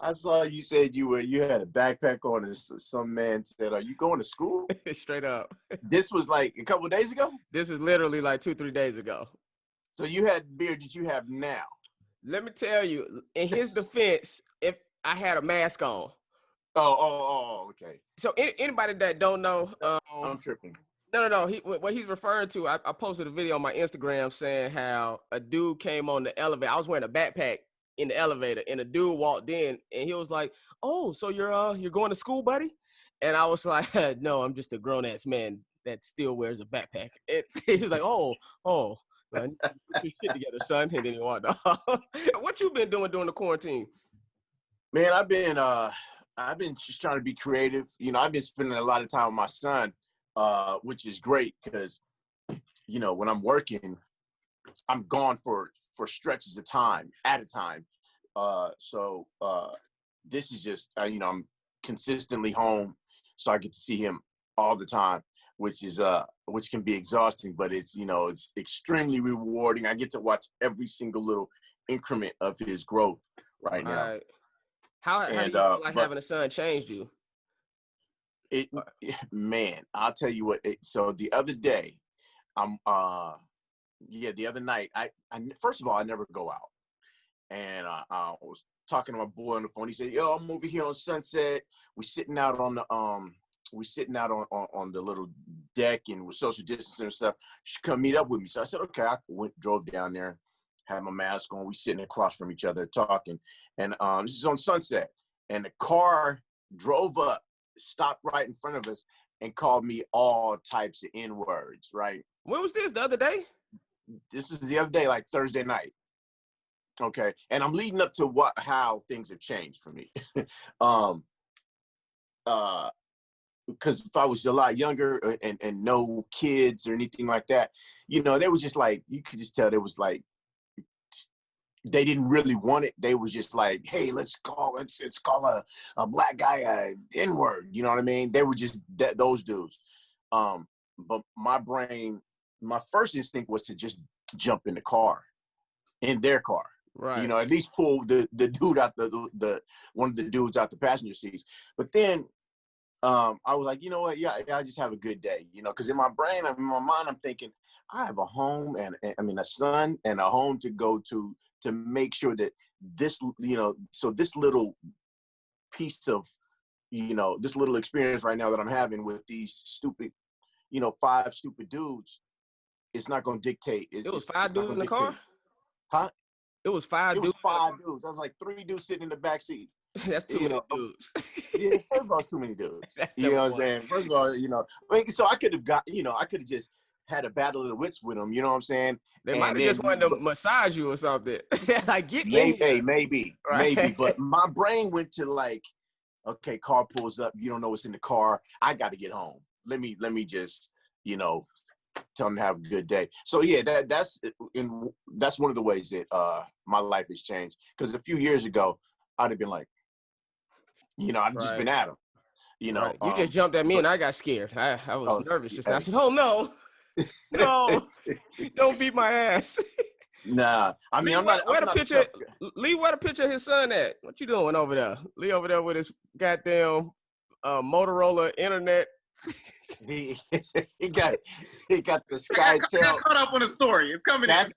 I saw you said you had a backpack on, and some man said, "Are you going to school?" Straight up. This was like a couple of days ago. This was literally like 2-3 days ago. So you had the beard that you have now. Let me tell you, in his defense, if I had a mask on. Okay. So anybody that don't know, I'm tripping. No. What he's referring to, I posted a video on my Instagram saying how a dude came on the elevator. I was wearing a backpack in the elevator, and a dude walked in, and he was like, "Oh, so you're going to school, buddy?" And I was like, "No, I'm just a grown ass man that still wears a backpack." He was like, "Oh, well, put your shit together, son." And then he walked off. What you been doing during the quarantine? Man, I've been just trying to be creative. I've been spending a lot of time with my son, which is great because, when I'm working, I'm gone for stretches of time at a time. So this is just, I'm consistently home, so I get to see him all the time, which can be exhausting, but it's extremely rewarding. I get to watch every single little increment of his growth right now. How do you feel like having a son changed you? Man, I'll tell you what. So the other day, the other night, I first of all, I never go out, and I was talking to my boy on the phone. He said, "Yo, I'm over here on Sunset. We're sitting out on the on the little deck, and we're social distancing and stuff. You should come meet up with me." So I said, "Okay." I drove down there, had my mask on. We sitting across from each other talking, and this is on Sunset, and the car drove up, stopped right in front of us, and called me all types of N-words. Right? When was this? The other day? This is the other day, like Thursday night. Okay, and I'm leading up to how things have changed for me. Because if I was a lot younger and no kids or anything like that, they was just like, you could just tell they was like, they didn't really want it. They was just like, hey, let's call a black guy a N-word. You know what I mean? They were just those dudes. But my first instinct was to just jump in their car. Right. At least pull the dude out the one of the dudes out the passenger seats. But then I was like, you know what? Yeah, I just have a good day. Because in my brain, in my mind, I'm thinking I have a home and a son and a home to go to make sure that this, so this little piece of, this little experience right now that I'm having with these stupid, 5 stupid dudes, it's not going to dictate. It was 5 dudes in the car? Huh? It was 5 dudes? It was 5 dudes. I was like 3 dudes sitting in the back seat. That's too many dudes. Yeah, first of all, it's too many dudes. You know what I'm saying? First of all, so I could have I could have just had a battle of the wits with them. You know what I'm saying? They might have just wanted to massage you or something. Like, get in here. Maybe. But my brain went to like, okay, car pulls up. You don't know what's in the car. I got to get home. Let me just, tell them to have a good day. So yeah, that's one of the ways that my life has changed. Because a few years ago, I'd have been like, I've just been at him. You just jumped at me and I got scared. I was nervous just now. I said, "Oh no, no, don't beat my ass." Nah, I mean, Lee, where the picture of his son at? What you doing over there? Lee over there with his goddamn Motorola internet. He got the SkyTel. I got caught up on the story. It's coming in. I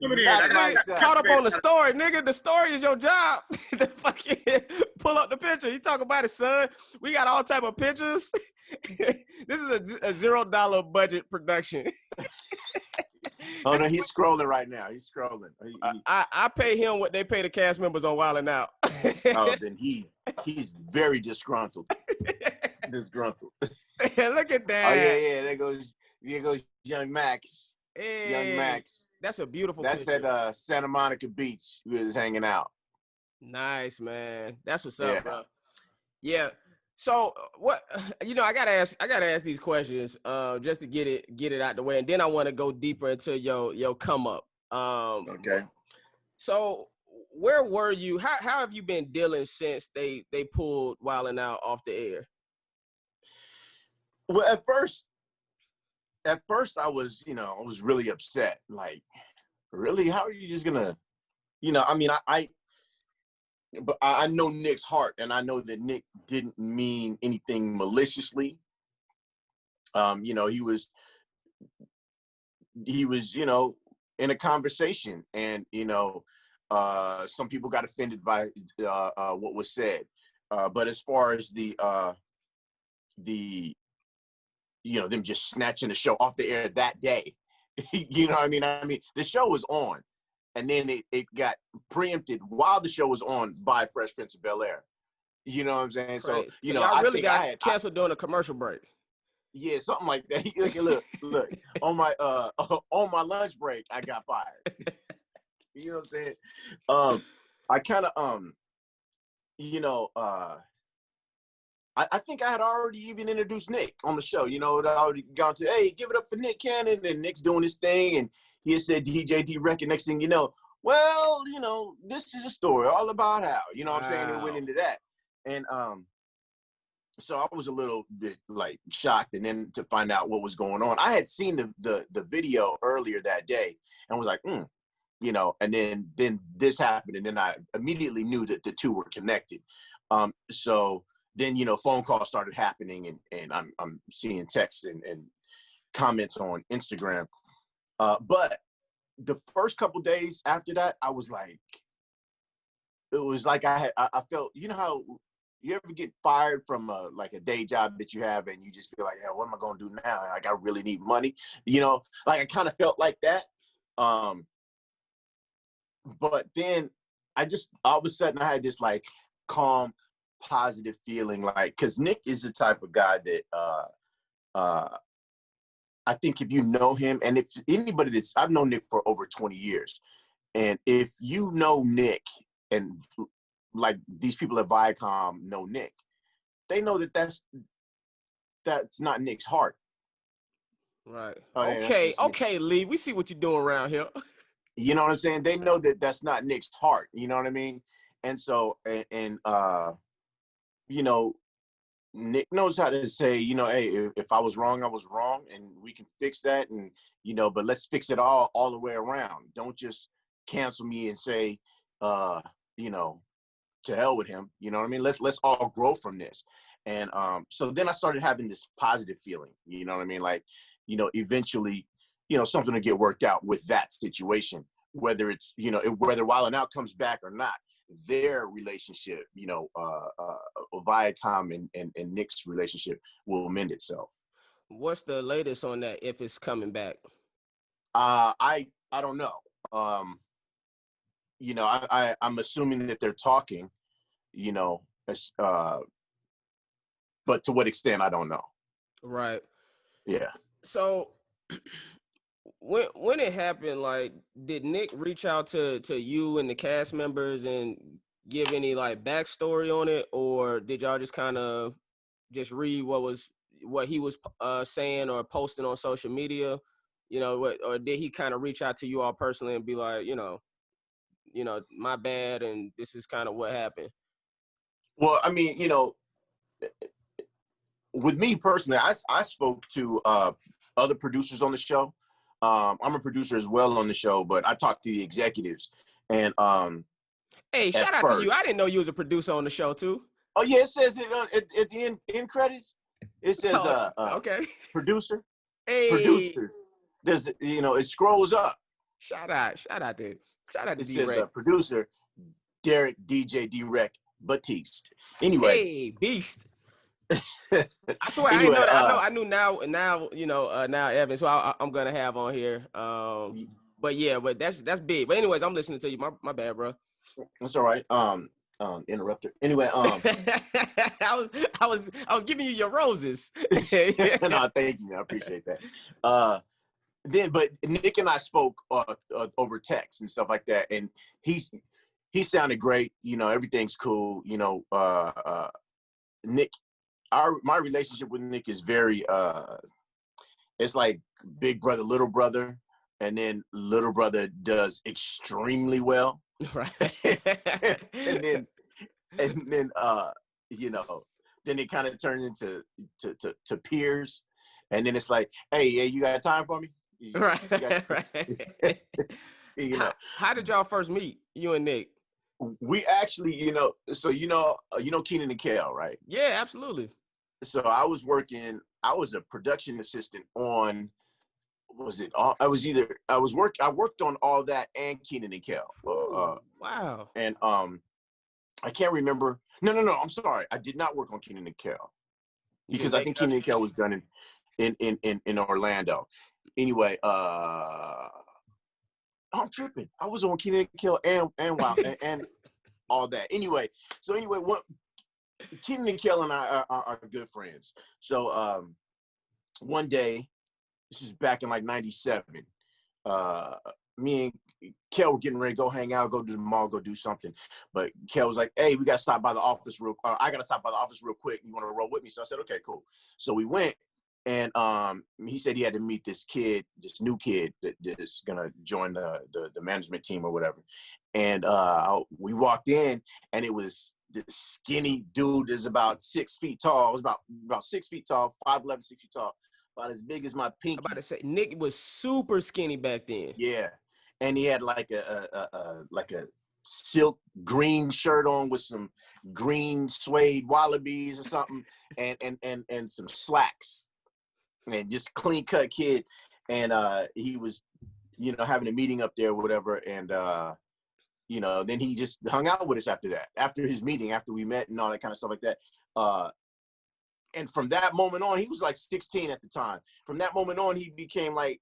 got caught up on the story, nigga. The story is your job. The fucking pull up the picture. You talk about it, son. We got all type of pictures. This is a $0 budget production. Oh no, he's scrolling right now. He's scrolling. I pay him what they pay the cast members on Wild 'N Out. Oh, then he's very disgruntled. Look at that. Oh yeah. There goes young Max. Hey, young Max. That's a beautiful That's picture. at Santa Monica Beach. We was hanging out. Nice, man. That's what's up, bro. Yeah. So what I gotta ask these questions just to get it out the way, and then I want to go deeper into your come up. Okay. So where were you? How have you been dealing since they pulled Wild 'N Out off the air? Well, at first I was really upset. Like, really? How are you just gonna, I mean, but I know Nick's heart, and I know that Nick didn't mean anything maliciously. You know, he was, you know, in a conversation, and you know, some people got offended by what was said. But as far as the you know, them just snatching the show off the air that day, you know what I mean? I mean, the show was on, and then it got preempted while the show was on by Fresh Prince of Bel-Air. You know what I'm saying? So, you know, y'all I really think got canceled during a commercial break. Yeah, something like that. Look, on my lunch break, I got fired. You know what I'm saying? I kind of you know, I think I had already even introduced Nick on the show. You know, I already gone to, hey, give it up for Nick Cannon, and Nick's doing his thing, and he had said DJ D-Wrek, and next thing you know, well, you know, this is a story all about how, you know what I'm saying? It went into that. And so I was a little bit like shocked, and then to find out what was going on. I had seen the video earlier that day and was like, you know, and then this happened, and then I immediately knew that the two were connected. So then, you know, phone calls started happening, and I'm seeing texts and comments on Instagram. But the first couple days after that, I was like, it was like I felt, you know how you ever get fired from like a day job that you have, and you just feel like, what am I gonna do now? Like, I really need money, you know? Like, I kind of felt like that. But then I just, all of a sudden, I had this like calm, positive feeling, like, because Nick is the type of guy that I think if you know him, and if anybody that's, I've known Nick for over 20 years, and if you know Nick, and like these people at Viacom know Nick, they know that that's not Nick's heart. Right. Okay, Okay, Lee, we see what you're doing around here. You know what I'm saying? They know that that's not Nick's heart. You know what I mean? And so, you know, Nick knows how to say, you know, hey, if I was wrong, I was wrong, and we can fix that, and you know, but let's fix it all the way around. Don't just cancel me and say, you know, to hell with him. You know what I mean? Let's all grow from this. And so then I started having this positive feeling. You know what I mean? Like, you know, eventually, you know, something to get worked out with that situation, whether it's, you know, whether Wild 'N Out comes back or not. Their relationship, you know, Viacom and Nick's relationship will mend itself. What's the latest on that, if it's coming back? I don't know. You know, I'm assuming that they're talking, you know, but to what extent, I don't know. Right. Yeah. So when it happened, like, did Nick reach out to you and the cast members and give any like backstory on it, or did y'all just kind of just read what he was saying or posting on social media, you know, or did he kind of reach out to you all personally and be like, you know, my bad, and this is kind of what happened? Well, I mean, you know, with me personally, I spoke to other producers on the show. I'm a producer as well on the show, but I talked to the executives, and hey, shout out to you. I didn't know you was a producer on the show too. Oh yeah, it says it at the end credits. It says okay, producer. Hey, producer. There's, you know, it scrolls up. Shout out to It D-Wrek. says producer Derek DJ D-Wrek Batiste. Anyway, hey, beast. I swear, anyway, I didn't know that. I knew now, you know, now Evan, so I'm gonna have on here. But yeah, but that's big. But anyways, I'm listening to you. My bad, bro. That's all right. Interrupter. Anyway, I was giving you your roses. No, thank you. I appreciate that. Then, but Nick and I spoke over text and stuff like that, and he sounded great. You know, everything's cool. You know, Nick, my relationship with Nick is very it's like big brother, little brother, and then little brother does extremely well. Right. and then you know, then it kind of turns into to peers, and then it's like, hey, you got time for me? Right. You know. How did y'all first meet, you and Nick? we actually, so Keenan and Kel, right? Yeah, absolutely. So I was a production assistant on, I worked on All That and Keenan and Kel. Wow. And I can't remember. No, I'm sorry. I did not work on Keenan and Kel because I think Keenan and Kel was done in Orlando. Anyway, I'm tripping. I was on Keenan and Kel and Wow and All That. Anyway, what Keenan and Kel and I are good friends. So one day, this is back in like '97. Me and Kel were getting ready to go hang out, go to the mall, go do something. But Kel was like, "Hey, we got to stop by the office I got to stop by the office real quick. You want to roll with me?" So I said, "Okay, cool." So we went, and he said he had to meet this new kid that is gonna join the management team or whatever. And we walked in, and it was this skinny dude that's about 6 feet tall. It was about 6 feet tall, 5'11", 6 feet tall, about as big as my pinky. I'm about to say Nick was super skinny back then. Yeah, and he had like a silk green shirt on with some green suede wallabies or something, and some slacks, and just clean cut kid. And he was, having a meeting up there or whatever, and then he just hung out with us after that. After his meeting, after we met and all that kind of stuff like that. And from that moment on, he was like 16 at the time. From that moment on, he became like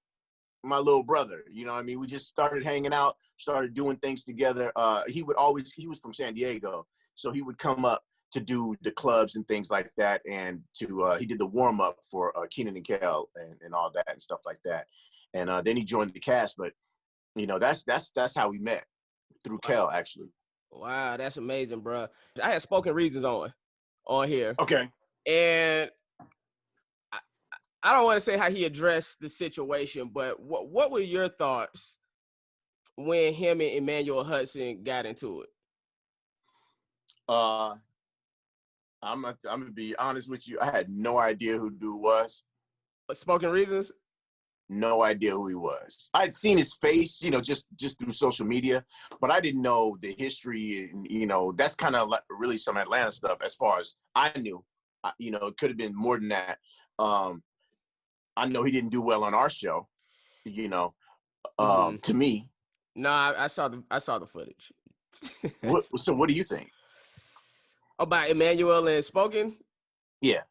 my little brother. You know what I mean? We just started hanging out, started doing things together. He was from San Diego, so he would come up to do the clubs and things like that. And he did the warm up for Keenan and Kel and all that and stuff like that. And then he joined the cast. But that's how we met, through Kel, actually. Wow, that's amazing, bro. I had Spoken Reasons on here. Okay. And I don't want to say how he addressed the situation, but what were your thoughts when him and Emmanuel Hudson got into it? I'm gonna be honest with you. I had no idea who dude was. Spoken Reasons? No idea who he was. I had seen his face, just through social media, but I didn't know the history. And that's kind of like really some Atlanta stuff as far as I knew. It could have been more than that. I know he didn't do well on our show, to me. No, I saw the footage. So what do you think? About Emmanuel and Spoken? Yeah.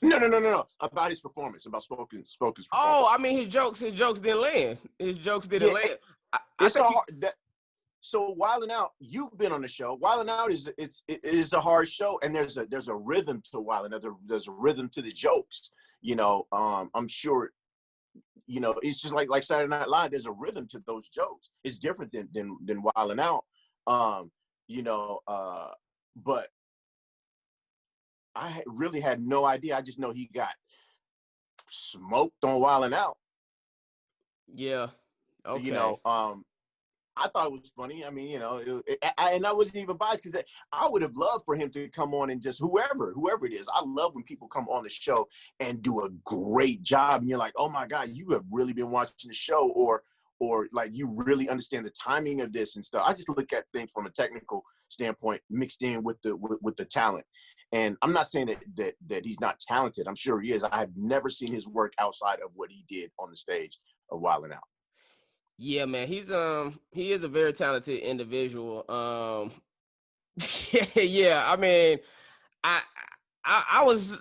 No. About his performance, about Spoken's performance. Oh, I mean, his jokes didn't land. His jokes didn't land. So Wildin' Out, you've been on the show. Wildin' Out is a hard show, and there's a rhythm to Wildin' Out. There's a rhythm to the jokes. I'm sure. It's just like Saturday Night Live. There's a rhythm to those jokes. It's different than Wildin' Out. But I really had no idea. I just know he got smoked on Wildin' Out. Yeah. Okay. I thought it was funny. I mean, and I wasn't even biased because I would have loved for him to come on and just whoever it is. I love when people come on the show and do a great job, and you're like, oh my God, you have really been watching the show, or like you really understand the timing of this and stuff. I just look at things from a technical standpoint mixed in with the talent. And I'm not saying that he's not talented. I'm sure he is. I have never seen his work outside of what he did on the stage of Wildin' Out. Yeah, man, he is a very talented individual. Yeah, I mean, I was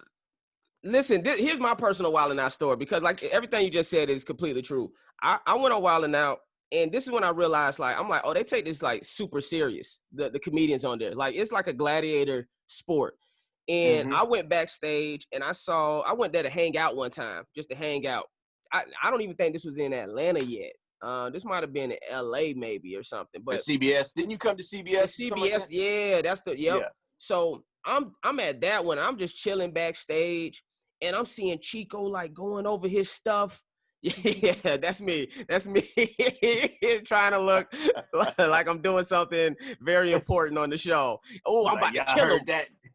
listen. Here's my personal Wildin' Out story, because like everything you just said is completely true. I went on Wildin' Out, and this is when I realized, like, I'm like, oh, they take this like super serious. The comedians on there, like, it's like a gladiator sport. And I went backstage and I went there to hang out one time, just to hang out. I don't even think this was in Atlanta yet. This might have been in LA maybe or something. But at CBS, didn't you come to CBS? CBS, yeah, that's the yep. Yeah. So I'm at that one. I'm just chilling backstage, and I'm seeing Chico like going over his stuff. Yeah, that's me. That's me trying to look like I'm doing something very important on the show. Oh, I'm about to kill him.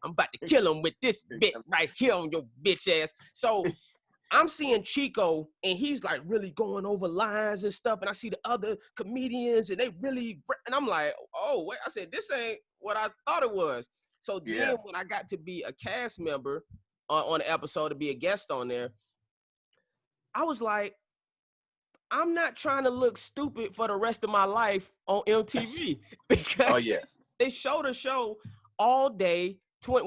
I'm about to kill him with this bit right here on your bitch ass. So I'm seeing Chico and he's like really going over lines and stuff. And I see the other comedians and they really, and I'm like, oh, wait, I said, this ain't what I thought it was. So then when I got to be a cast member on the episode, to be a guest on there, I was like, I'm not trying to look stupid for the rest of my life on MTV because they showed the show all day.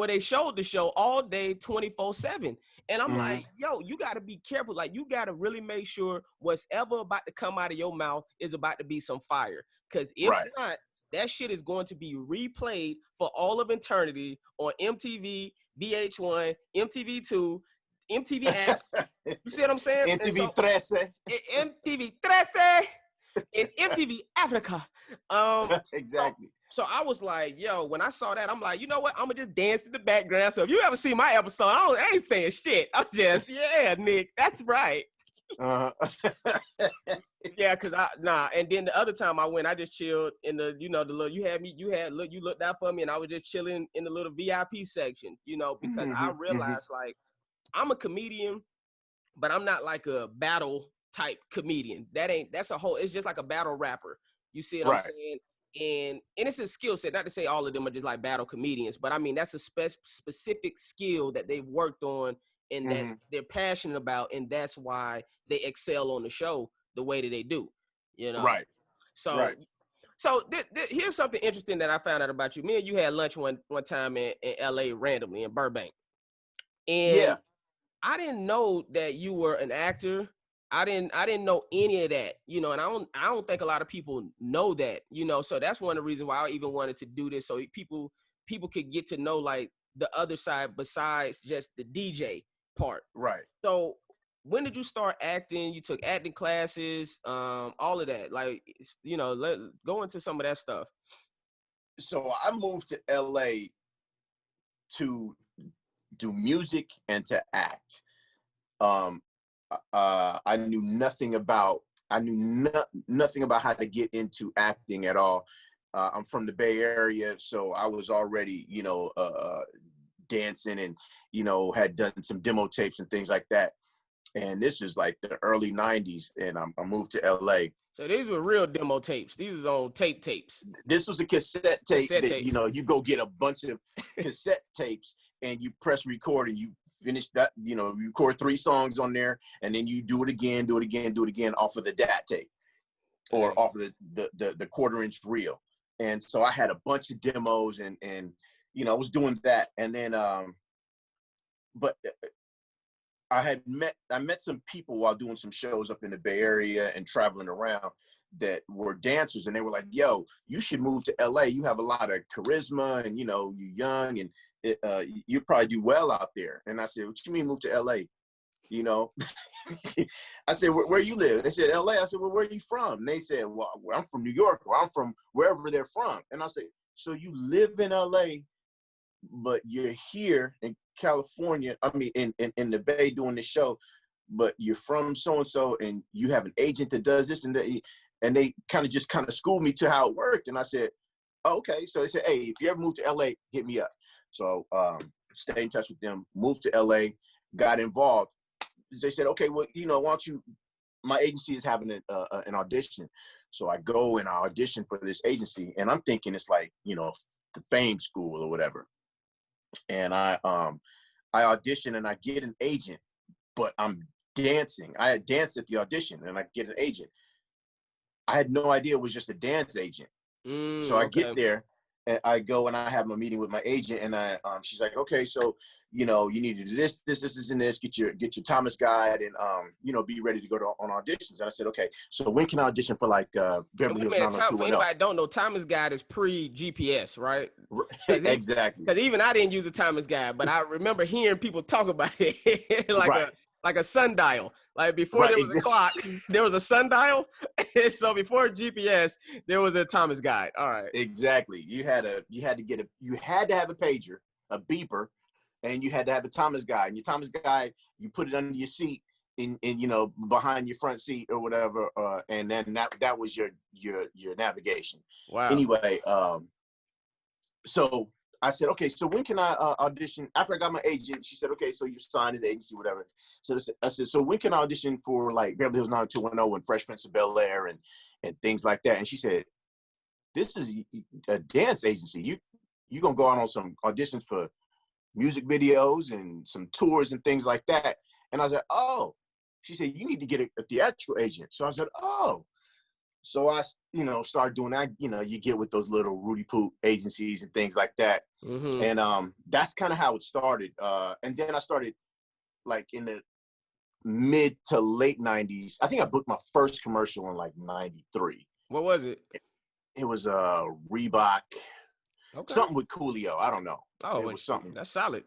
They showed the show all day 24/7. And I'm like, yo, you got to be careful. Like, you got to really make sure what's ever about to come out of your mouth is about to be some fire. Because if not, that shit is going to be replayed for all of eternity on MTV, VH1, MTV2, MTV app. You see what I'm saying? MTV 13. MTV 13 and MTV Africa. Exactly. So I was like, yo, when I saw that, I'm like, you know what? I'm going to just dance in the background. So if you ever see my episode, I ain't saying shit. I'm just, yeah, Nick, that's right. Yeah, because and then the other time I went, I just chilled in the, the little, you looked out for me and I was just chilling in the little VIP section, because I realized like, I'm a comedian, but I'm not like a battle type comedian. It's just like a battle rapper. You see what I'm saying? And it's a skill set, not to say all of them are just like battle comedians, but I mean, that's a specific skill that they've worked on and that they're passionate about. And that's why they excel on the show the way that they do, Right. So, so here's something interesting that I found out about you. Me and you had lunch one time in LA randomly in Burbank. And I didn't know that you were an actor. I didn't know any of that, and I don't think a lot of people know that, so that's one of the reasons why I even wanted to do this. So people could get to know like the other side besides just the DJ part. Right. So when did you start acting? You took acting classes, all of that, like, go into some of that stuff. So I moved to LA to do music and to act. I knew nothing about nothing about how to get into acting at all. I'm from the Bay Area, so I was already, dancing and, had done some demo tapes and things like that. And this is like the early 90s, and I moved to LA. So these were real demo tapes. These are on tapes. This was a cassette tape that, you go get a bunch of cassette tapes and you press record and you finish that, you record 3 songs on there, and then you do it again off of the DAT tape or off of the 1/4-inch reel. And so I had a bunch of demos and I was doing that. And then, but I met some people while doing some shows up in the Bay Area and traveling around that were dancers, and they were like, yo, you should move to LA. You have a lot of charisma and, you're young and you probably do well out there. And I said, what you mean move to LA? I said, where you live? They said, LA. I said, well, where are you from? And they said, well, I'm from New York, or I'm from wherever they're from. And I said, so you live in LA, but you're here in California, I mean, in the Bay doing the show, but you're from so-and-so and you have an agent that does this and that. And they kind of schooled me to how it worked. And I said, oh, okay. So they said, hey, if you ever move to LA, hit me up. So stay in touch with them, moved to LA, got involved. They said, okay, well, why don't you, my agency is having an audition. So I go and I audition for this agency, and I'm thinking it's like, the Fame School or whatever. And I audition and I get an agent, but I'm dancing. I had danced at the audition and I get an agent. I had no idea it was just a dance agent. So I get there and I go and I have my meeting with my agent, and she's like, okay, so, you need to do this, and this, get your Thomas guide and, be ready to go on auditions. And I said, okay, so when can I audition for like Beverly Hills 90210? For anybody that don't know, Thomas guide is pre-GPS, right? Exactly. Because even I didn't use the Thomas guide, but I remember hearing people talk about it like a sundial. Like before there was a clock, there was a sundial. So before GPS, there was a Thomas guide. All right. Exactly. You had to have a pager, a beeper, and you had to have a Thomas guide. And your Thomas guide, you put it under your seat in behind your front seat or whatever, and then that was your navigation. Wow. Anyway, so I said, okay, so when can I audition? After I got my agent, she said, okay, so you signed at the agency, whatever. So I said, so when can I audition for like Beverly Hills 90210 and Fresh Prince of Bel-Air and things like that? And she said, this is a dance agency. You gonna go out on some auditions for music videos and some tours and things like that. And I was like, oh. She said, you need to get a theatrical agent. So I said, oh. So I, started doing that. You get with those little Rudy Poot agencies and things like that. Mm-hmm. And that's kind of how it started. And then I started like in the mid to late 90s. I think I booked my first commercial in like 93. What was it? It was Reebok, okay. Something with Coolio. I don't know. Oh, it was something. That's solid.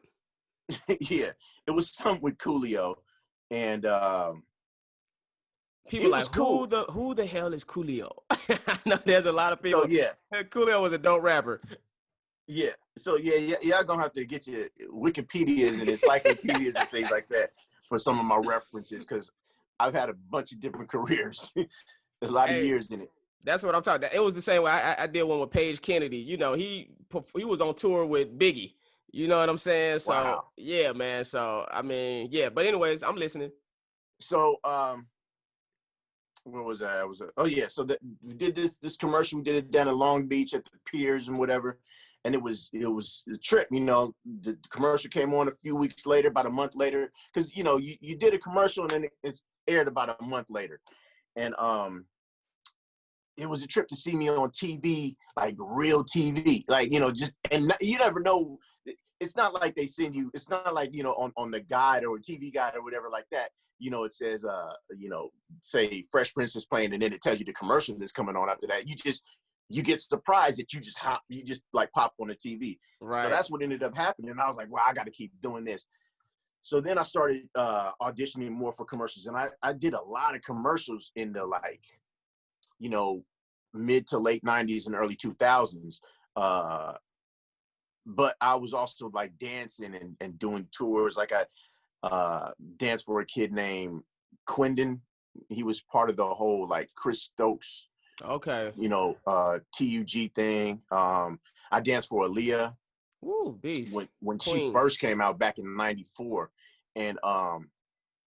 Yeah, it was something with Coolio. And people like, cool. who the hell is Coolio? I know there's a lot of people. So, yeah. Coolio was a dope rapper. Yeah. So y'all gonna have to get your Wikipedias and encyclopedias and things like that for some of my references, because I've had a bunch of different careers. There's a lot of years in it. That's what I'm talking about. It was the same way. I did one with Paige Kennedy. He was on tour with Biggie. You know what I'm saying? So wow. Yeah, man. So I mean, yeah. But anyways, I'm listening. So where was I? So we did this commercial. We did it down in Long Beach at the piers and whatever, and it was a trip. The commercial came on a few weeks later, about a month later, because you did a commercial and then it's aired about a month later, and it was a trip to see me on TV, like real TV, like and you never know. It's not like they send you. It's not like on the guide or a TV guide or whatever like that. It says say Fresh Prince is playing, and then it tells you the commercial that's coming on after that. You get surprised that you just like pop on the TV. Right. So that's what ended up happening. And I was like, well, I got to keep doing this. So then I started auditioning more for commercials, and I did a lot of commercials in the mid to late 90s and early 2000s. But I was also like dancing and doing tours. Like I danced for a kid named Quindon. He was part of the whole like Chris Stokes, okay, TUG thing. I danced for Aaliyah. Ooh, beast. When she first came out back in '94, and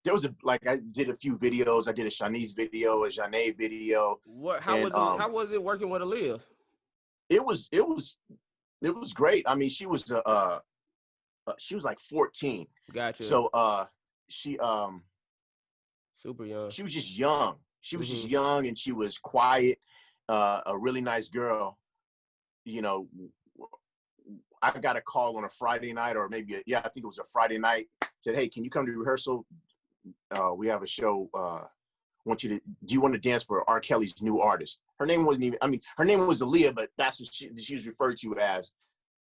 there was I did a few videos. I did a Shanice video, a Janae video. How was it working with Aaliyah? It was great. I mean, she was like 14. Gotcha. So she super young. She was just young. She was just young, and she was quiet. A really nice girl. I got a call on a Friday night, or maybe I think it was a Friday night. Said, hey, can you come to rehearsal? We have a show. Do you want to dance for R. Kelly's new artist? Her name wasn't even, her name was Aaliyah, but that's what she was referred to as,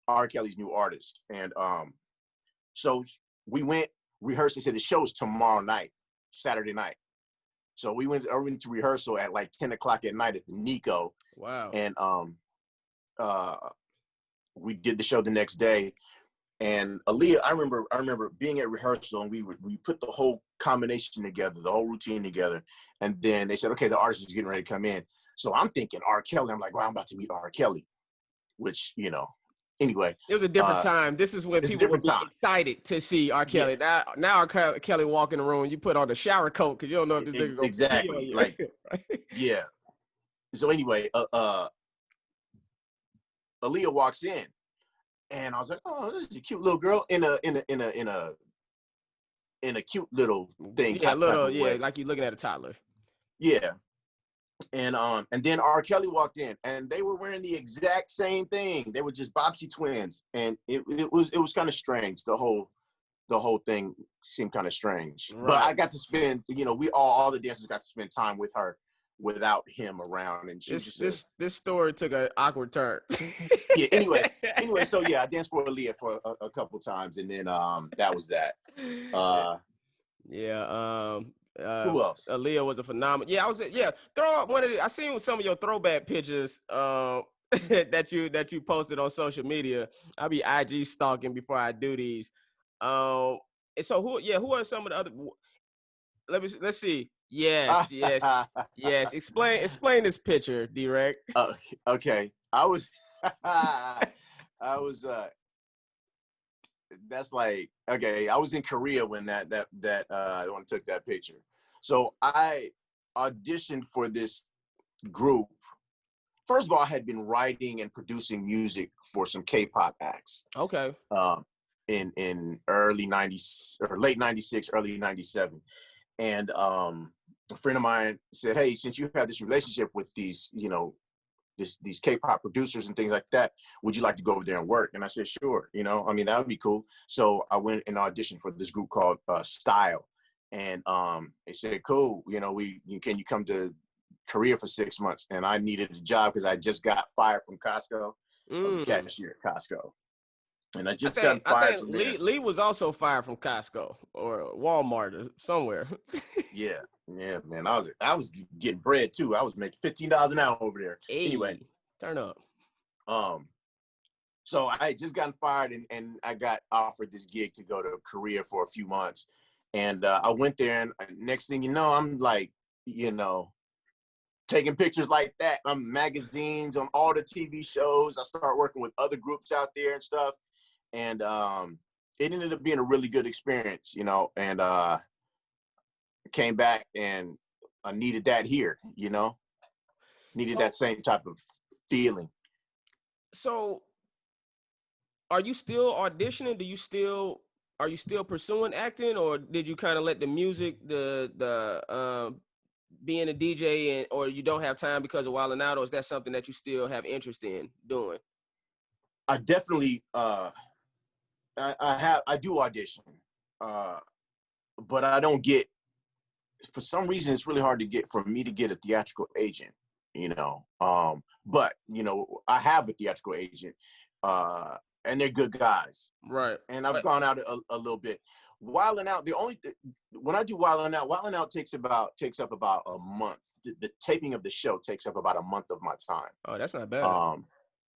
R. Kelly's new artist. And so we went, rehearsed. They said the show is tomorrow night, Saturday night. So we went to rehearsal at like 10 o'clock at night at the Nico. Wow. And we did the show the next day. And Aaliyah, I remember being at rehearsal, and we put the whole combination together, the whole routine together. And then they said, okay, the artist is getting ready to come in. So I'm thinking R. Kelly. I'm like, well, I'm about to meet R. Kelly, which, anyway. It was a different time. This is when people would be excited to see R. Kelly. Yeah. Now R. Kelly walk in the room, you put on the shower coat because you don't know if this nigga gonna exactly. Pee on like, right? Yeah. So anyway, Aaliyah walks in. And I was like, oh, this is a cute little girl in a cute little thing. Yeah, like you're looking at a toddler. Yeah. And then R. Kelly walked in, and they were wearing the exact same thing. They were just Bobsy twins. And it was kind of strange. The whole thing seemed kind of strange. Right. But I got to spend, all the dancers got to spend time with her without him around, and this story took an awkward turn. Yeah. Anyway, so yeah, I danced for Aaliyah for a couple times, and then that was that. Who else? Aaliyah was a phenomenal. Yeah, throw up one of the. I seen some of your throwback pictures that you posted on social media. I'll be IG stalking before I do these. And so who are some of the other? Let's see. Yes. Explain this picture, D-Wrek. Okay. I was that's like, okay, I was in Korea when when I took that picture. So I auditioned for this group. First of all, I had been writing and producing music for some K-pop acts. Okay. In early 90s or late 96, early 97. And a friend of mine said, hey, since you have this relationship with these, these K-pop producers and things like that, would you like to go over there and work? And I said, sure, I mean, that would be cool. So I went and auditioned for this group called Style. And they said, cool, can you come to Korea for 6 months? And I needed a job because I just got fired from Costco. I was a cashier at Costco. And I got fired from there. Lee was also fired from Costco or Walmart or somewhere. Yeah, man. I was getting bread too. I was making $15 an hour over there. Hey, anyway, turn up. So I had just gotten fired, and I got offered this gig to go to Korea for a few months. And I went there, and next thing you know, I'm like, taking pictures like that. I'm magazines on all the TV shows. I start working with other groups out there and stuff. And it ended up being a really good experience, and came back and I needed that here, needed that same type of feeling. So are you still auditioning? Are you still pursuing acting, or did you kind of let the music, the being a DJ, or you don't have time because of Wildin' Out, or is that something that you still have interest in doing? I definitely I do audition, but I don't get, for some reason, it's really hard for me to get a theatrical agent, but, I have a theatrical agent, and they're good guys. Right. And I've gone out a little bit. Wildin' Out, when I do Wildin' Out takes up about a month. The taping of the show takes up about a month of my time. Oh, that's not bad.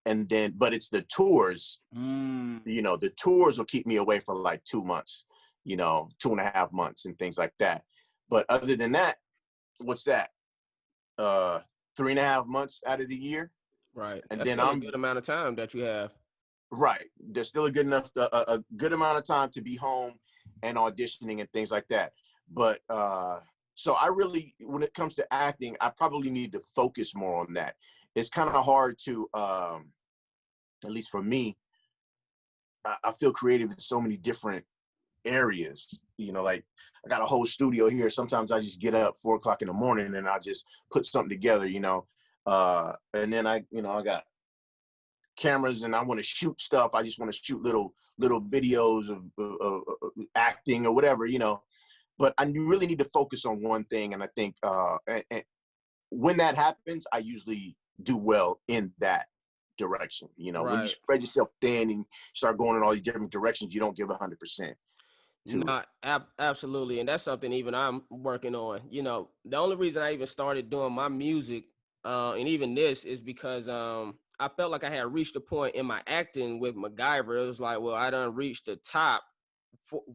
And then, but it's the tours, the tours will keep me away for like 2 months, 2.5 months and things like that. But other than that, what's that? 3.5 months out of the year. Right. And that's then a good amount of time that you have. Right. There's still a good amount of time to be home and auditioning and things like that. But so I really, when it comes to acting, I probably need to focus more on that. It's kind of hard to, at least for me, I feel creative in so many different areas. Like I got a whole studio here. Sometimes I just get up 4 o'clock in the morning and I just put something together, and then I got cameras and I want to shoot stuff. I just want to shoot little videos of acting or whatever, but I really need to focus on one thing. And I think and when that happens, I usually do well in that direction. Right. When you spread yourself thin and start going in all these different directions, you don't give 100%. Absolutely. And that's something even I'm working on. The only reason I even started doing my music and even this is because I felt like I had reached a point in my acting with MacGyver. It was like, well, I done reached the top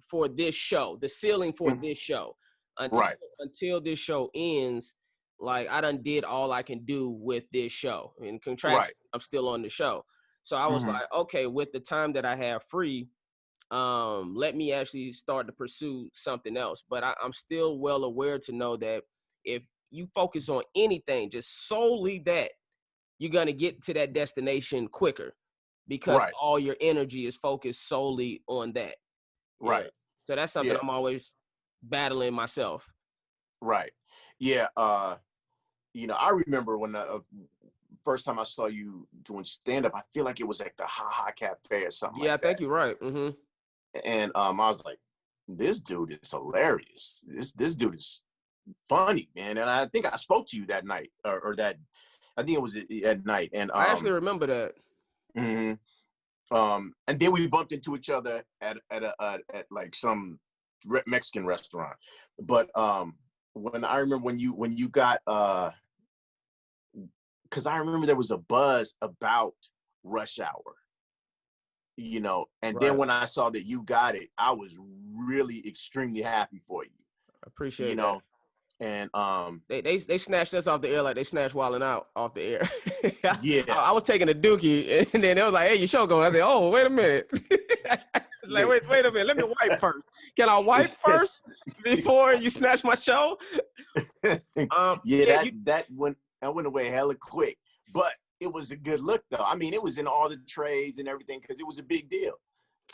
for this show, the ceiling for this show. Until this show ends, like I done did all I can do with this show. And contractually, I'm still on the show. So I was like, okay, with the time that I have free, let me actually start to pursue something else. But I'm still well aware to know that if you focus on anything, just solely that, you're going to get to that destination quicker because all your energy is focused solely on that. Right. Yeah. So that's something I'm always battling myself. Right. Yeah. I remember when the first time I saw you doing stand-up, I feel like it was like the Ha Ha Cafe or something like that. Yeah, I think you're right. Mm-hmm. And I was like, this dude is hilarious. This dude is funny, man. And I think I spoke to you that night or that, I think it was at night. And I actually remember that. Mm-hmm. And then we bumped into each other at like some Mexican restaurant. But when I remember when you got because I remember there was a buzz about Rush Hour, and then when I saw that you got it, I was really extremely happy for you. I appreciate that. And they snatched us off the air like they snatched Wildin' Out off the air. Yeah. I was taking a dookie, and then they was like, "Hey, your show going." I said, "Oh, wait a minute." Like, wait a minute. Let me wipe first. Can I wipe first before you snatch my show? That went away hella quick, but it was a good look though. I mean, it was in all the trades and everything because it was a big deal.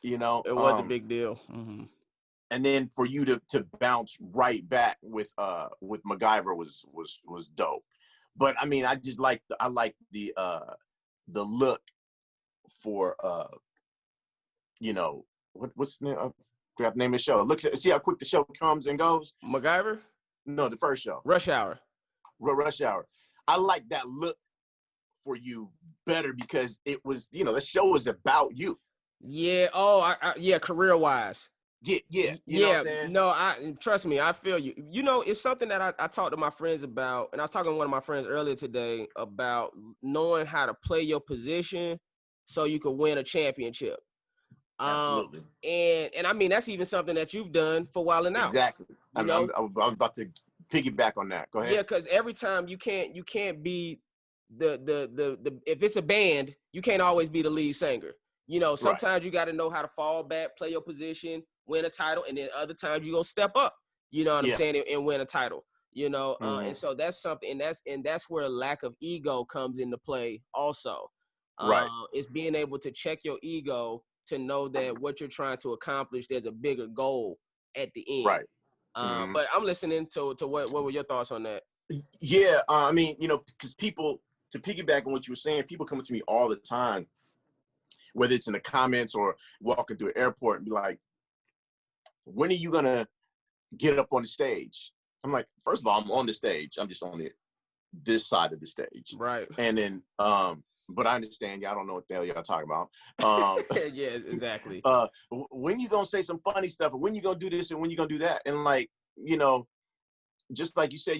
You know, it was a big deal. Mm-hmm. And then for you to bounce right back with MacGyver was dope. But I mean, I like the look for you know, what's the name? I forgot the name of the show. Look, see how quick the show comes and goes. MacGyver? No, the first show. Rush Hour. Rush Hour. I like that look for you better because it was, you know, the show was about you. Yeah. Oh, yeah. Career wise. Yeah. You know what I'm saying? No, trust me, I feel you. You know, it's something that I talked to my friends about, and I was talking to one of my friends earlier today about knowing how to play your position so you can win a championship. Absolutely. And I mean, that's even something that you've done for Wild 'N Out. Exactly. I'm about to piggyback on that. Go ahead. Yeah, because every time you can't be the if it's a band, you can't always be the lead singer. You know, sometimes you got to know how to fall back, play your position, win a title, and then other times you gonna step up. You know what I'm saying, and win a title. You know, and so that's something, and that's where lack of ego comes into play. Also, it's being able to check your ego to know that what you're trying to accomplish, there's a bigger goal at the end. Right. But I'm listening to what were your thoughts on that? Yeah, I mean, you know, because people, to piggyback on what you were saying, people come to me all the time, whether it's in the comments or walking through an airport and be like, when are you going to get up on the stage? I'm like, first of all, I'm on the stage. I'm just on this side of the stage. Right. And then, but I understand y'all don't know what the hell y'all talking about. Yeah, exactly. When you going to say some funny stuff, or when you going to do this and when you going to do that? And like, you know, just like you said,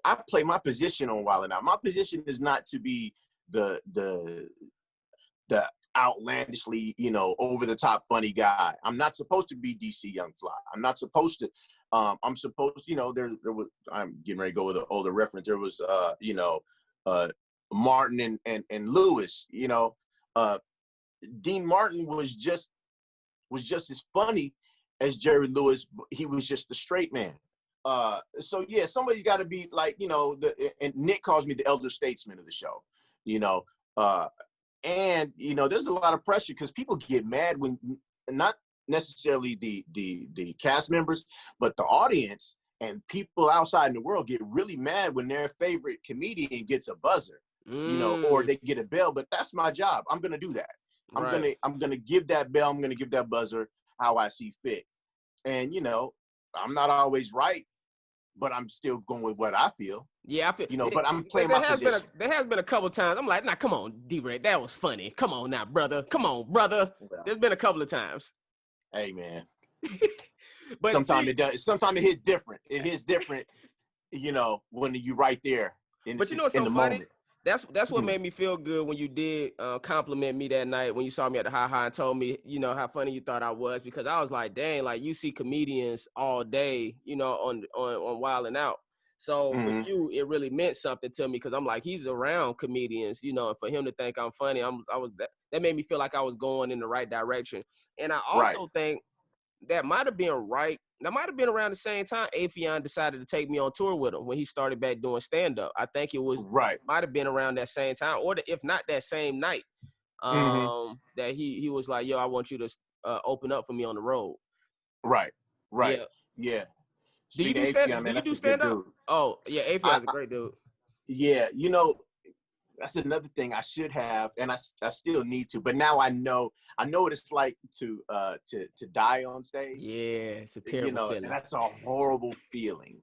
I play my position on Wild 'N Out. My position is not to be the outlandishly, you know, over the top funny guy. I'm not supposed to be DC Young Fly. I'm not supposed to. I'm supposed, you know, there was. I'm getting ready to go with an older reference. There was, you know, Martin and Lewis. You know, Dean Martin was just as funny as Jerry Lewis. He was just a straight man. So yeah, somebody's got to be like, you know, and Nick calls me the elder statesman of the show. You know, and you know, there's a lot of pressure because people get mad when, not necessarily the cast members, but the audience and people outside in the world get really mad when their favorite comedian gets a buzzer, you know, or they get a bell. But that's my job. I'm gonna do that. I'm gonna give that bell. I'm gonna give that buzzer how I see fit. And you know, I'm not always right, but I'm still going with what I feel. Yeah, I feel, you know, but I'm playing my position. There has been a couple of times I'm like, nah, come on, D-Wrek, that was funny. Come on now, brother. Come on, brother. Well, there's been a couple of times. Hey, man. But sometimes it does. Sometimes it hits different. It hits different, you know, when you right there. But you know what's so funny? Moment. That's what made me feel good when you did compliment me that night when you saw me at the Ha and told me, you know, how funny you thought I was, because I was like, dang, like you see comedians all day, you know, on Wild 'N Out. So with you, it really meant something to me because I'm like, he's around comedians, you know, and for him to think I'm funny, that made me feel like I was going in the right direction. And I also think that might have been right. That might have been around the same time Afion decided to take me on tour with him when he started back doing stand-up. I think it was might have been around that same time, or if not that same night, that he was like, yo, I want you to open up for me on the road. Right. Yeah. Do you do stand-up? Oh, yeah, Afion's a great dude. Yeah, you know, that's another thing I should have, and I still need to. But now I know what it's like to die on stage. Yeah, it's a terrible feeling. And that's a horrible feeling.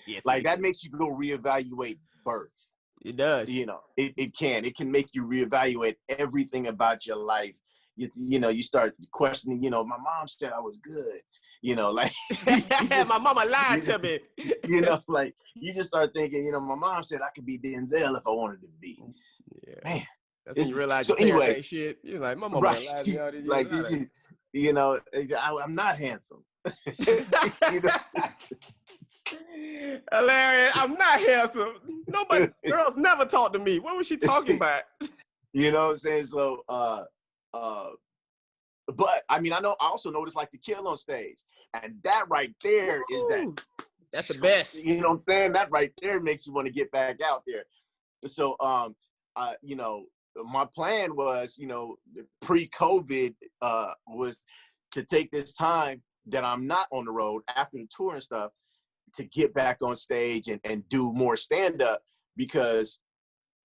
Yes, like that makes you go reevaluate birth. It does. You know, it can make you reevaluate everything about your life. You know, you start questioning. You know, my mom said I was good. You know, like my mama lied to me. You know, like you just start thinking, you know, my mom said I could be Denzel if I wanted to be. Yeah, man. That's when you realize so your parents anyway, ain't shit. You're like, my mama lied to me all these years. Like you know, I'm not handsome. You know? Hilarious. I'm not handsome. Nobody, girls never talk to me. What was she talking about? You know what I'm saying? So But I mean, I also know what it's like to kill on stage, and that right there is that. That's the best. You know what I'm saying? That right there makes you want to get back out there. So, you know, my plan was, you know, pre-COVID, was to take this time that I'm not on the road after the tour and stuff to get back on stage and do more stand-up, because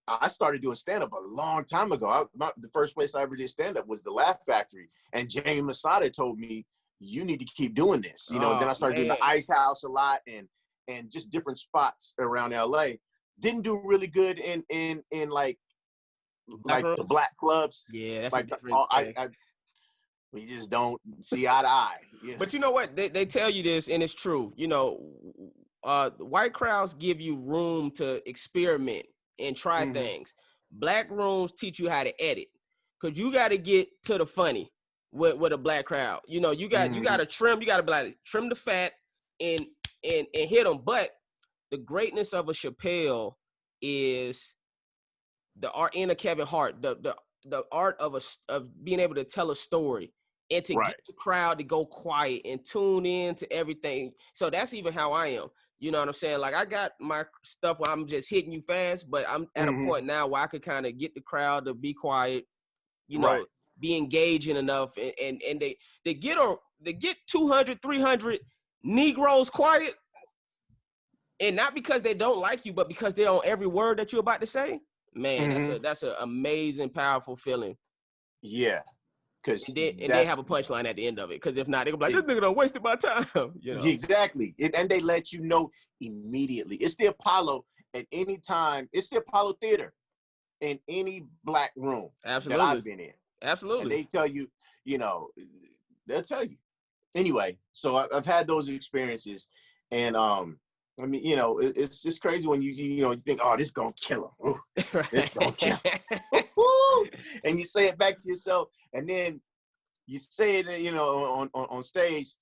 I started doing stand-up a long time ago. The first place I ever did stand-up was the Laugh Factory. And Jamie Masada told me, you need to keep doing this. You know, and then I started doing the Ice House a lot and just different spots around LA. Didn't do really good in like the black clubs. Yeah, that's like a different thing. We just don't see eye to eye. You know? But you know what? They tell you this, and it's true. You know, white crowds give you room to experiment and try things. Black rooms teach you how to edit, because you got to get to the funny with a black crowd. You know, you got to trim. You got to be like, trim the fat and hit them. But the greatness of a Chappelle is the art in a Kevin Hart, the art of being able to tell a story and to get the crowd to go quiet and tune in to everything. So that's even how I am. You know what I'm saying? Like, I got my stuff where I'm just hitting you fast, but I'm at a point now where I could kind of get the crowd to be quiet, you know, be engaging enough, and they get 200, 300 Negroes quiet, and not because they don't like you, but because they're on every word that you're about to say. Man, that's an amazing, powerful feeling. Yeah. And they have a punchline at the end of it. Because if not, they're going to be like, this nigga done wasted my time. You know? Exactly. And they let you know immediately. It's the Apollo at any time. It's the Apollo Theater in any black room that I've been in. Absolutely. And they tell you, you know, they'll tell you. Anyway, so I've had those experiences. And, I mean, you know, it's just crazy when you know, you think, oh, this gonna kill him. Ooh, this gonna kill him. And you say it back to yourself, and then you say it, you know, on stage,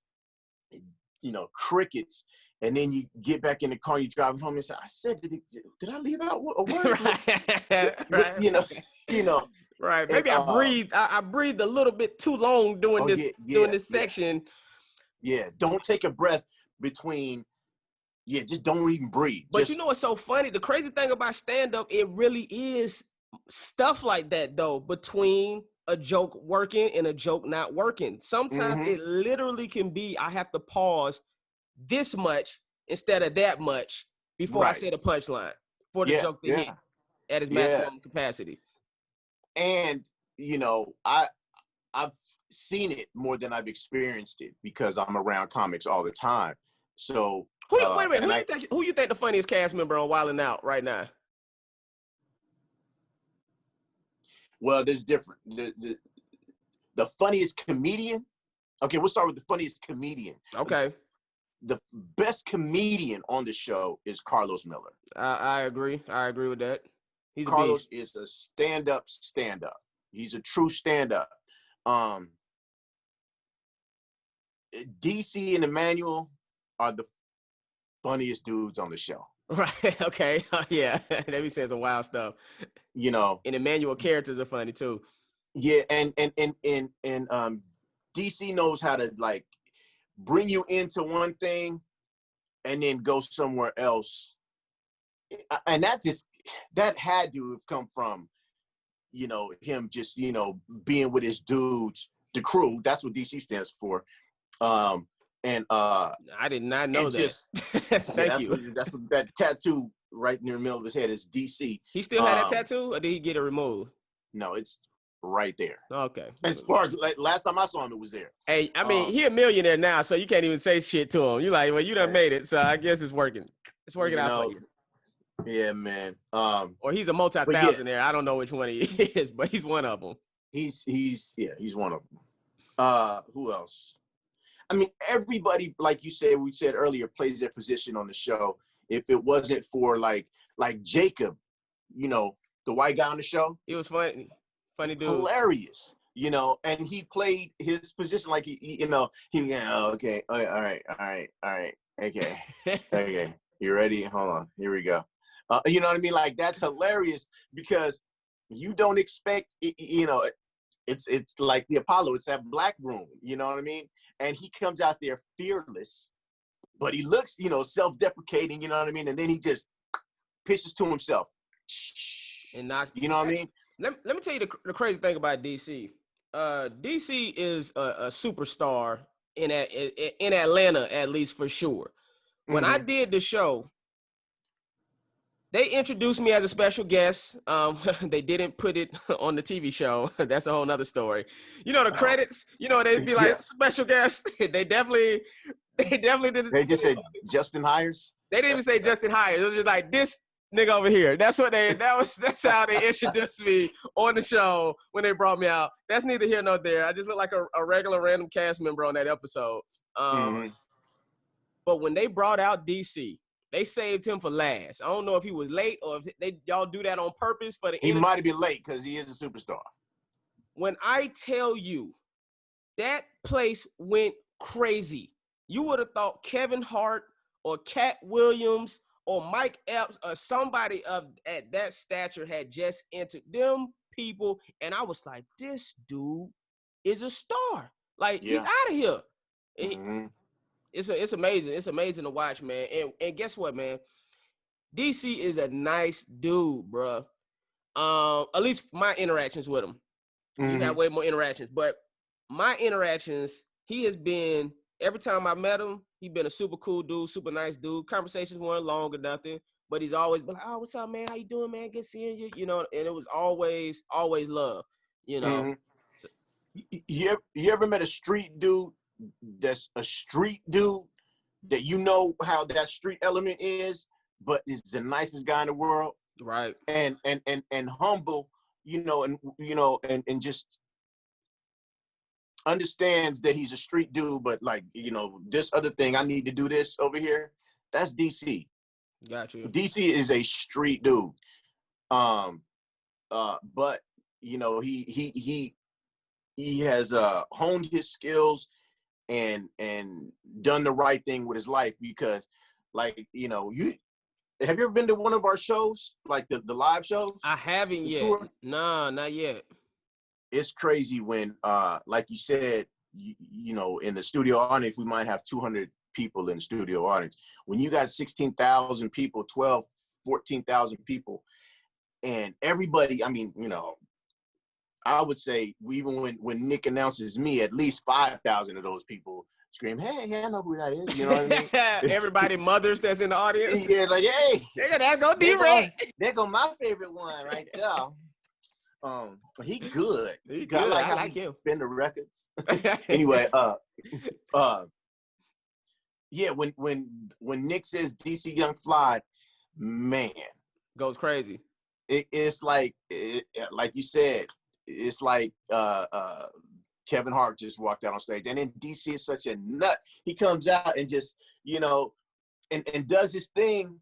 you know, crickets, and then you get back in the car, you driving home, and say, I said, did I leave out a word? Right. You know. Right. Maybe I breathed a little bit too long doing this section. Yeah. Don't take a breath between. Yeah, just don't even breathe. But you know what's so funny? The crazy thing about stand-up, it really is stuff like that, though, between a joke working and a joke not working. Sometimes it literally can be, I have to pause this much instead of that much before I say the punchline for the joke to hit at its maximum capacity. And, you know, I've seen it more than I've experienced it because I'm around comics all the time. So wait a minute. Who you think the funniest cast member on Wild 'N Out right now? Well, there's different. The funniest comedian. Okay, we'll start with the funniest comedian. Okay. The best comedian on the show is Carlos Miller. I agree. I agree with that. Carlos is a stand-up. He's a true stand-up. DC and Emmanuel are the funniest dudes on the show. Right. Okay. Yeah. They be saying some wild stuff. You know. And Emmanuel characters are funny too. Yeah, and DC knows how to like bring you into one thing and then go somewhere else. And that had to have come from, you know, him just, you know, being with his dudes, the crew. That's what DC stands for. I did not know that. Thank you. That's what that tattoo right near the middle of his head is DC. He still had that tattoo, or did he get it removed? No, it's right there. Okay. As far as like, last time I saw him, it was there. Hey, I mean, he a millionaire now, so you can't even say shit to him. You like, well, you done made it, so I guess it's working. It's working out for you. Yeah, man. Or he's a multi-thousandaire. I don't know which one he is, but he's one of them. He's one of them. Who else? I mean, everybody, like you said, we said earlier, plays their position on the show. If it wasn't for like Jacob, you know, the white guy on the show, he was funny dude, hilarious, you know, and he played his position like okay, all right, okay, okay, you ready? Hold on, here we go. You know what I mean? Like, that's hilarious because you don't expect, you know, it's like the Apollo. It's that black room. You know what I mean? And he comes out there fearless, but he looks, self-deprecating. You know what I mean? And then he just pitches to himself. And not, you know what I mean? Let me tell you the crazy thing about DC. DC is a superstar in Atlanta, at least for sure. When I did the show, they introduced me as a special guest. They didn't put it on the TV show. That's a whole nother story. The credits, they'd be like special guest. They definitely didn't. They just said Justin Hires. They didn't even say Justin Hires. It was just like this nigga over here. That's how they introduced me on the show when they brought me out. That's neither here nor there. I just look like a regular random cast member on that episode. But when they brought out DC, they saved him for last. I don't know if he was late or if y'all do that on purpose for the He might have been late because he is a superstar. When I tell you that place went crazy, you would have thought Kevin Hart or Cat Williams or Mike Epps or somebody at that stature had just entered them people. And I was like, this dude is a star. Like, he's out of here. It's amazing. It's amazing to watch, man. And guess what, man? DC is a nice dude, bro. At least my interactions with him. He got way more interactions. But my interactions, he has been, every time I met him, he been a super cool dude, super nice dude. Conversations weren't long or nothing, but he's always been like, oh, what's up, man? How you doing, man? Good seeing you. And it was always love, So, You ever met a street dude that's a street dude that how that street element is, but is the nicest guy in the world, right? And humble, and just understands that he's a street dude, but like, this other thing, I need to do this over here. That's DC. Got you. DC is a street dude. But he has honed his skills and done the right thing with his life, because like, have you ever been to one of our shows, like the live shows? I haven't yet. Tour? No, not yet. It's crazy when, like you said, in the studio audience, we might have 200 people in the studio audience. When you got 16,000 people, 14,000 people, and everybody, I mean, I would say even when Nick announces me, at least 5,000 of those people scream, hey, I know who that is. You know what I mean? Everybody mothers that's in the audience. Yeah, like, hey. There go D-Wrek. There go my favorite one right there. He good. He good. I like him. Been the records. Anyway, yeah, when Nick says DC Young Fly, man, goes crazy. It's like you said, it's like Kevin Hart just walked out on stage, and then DC is such a nut. He comes out and just and does his thing,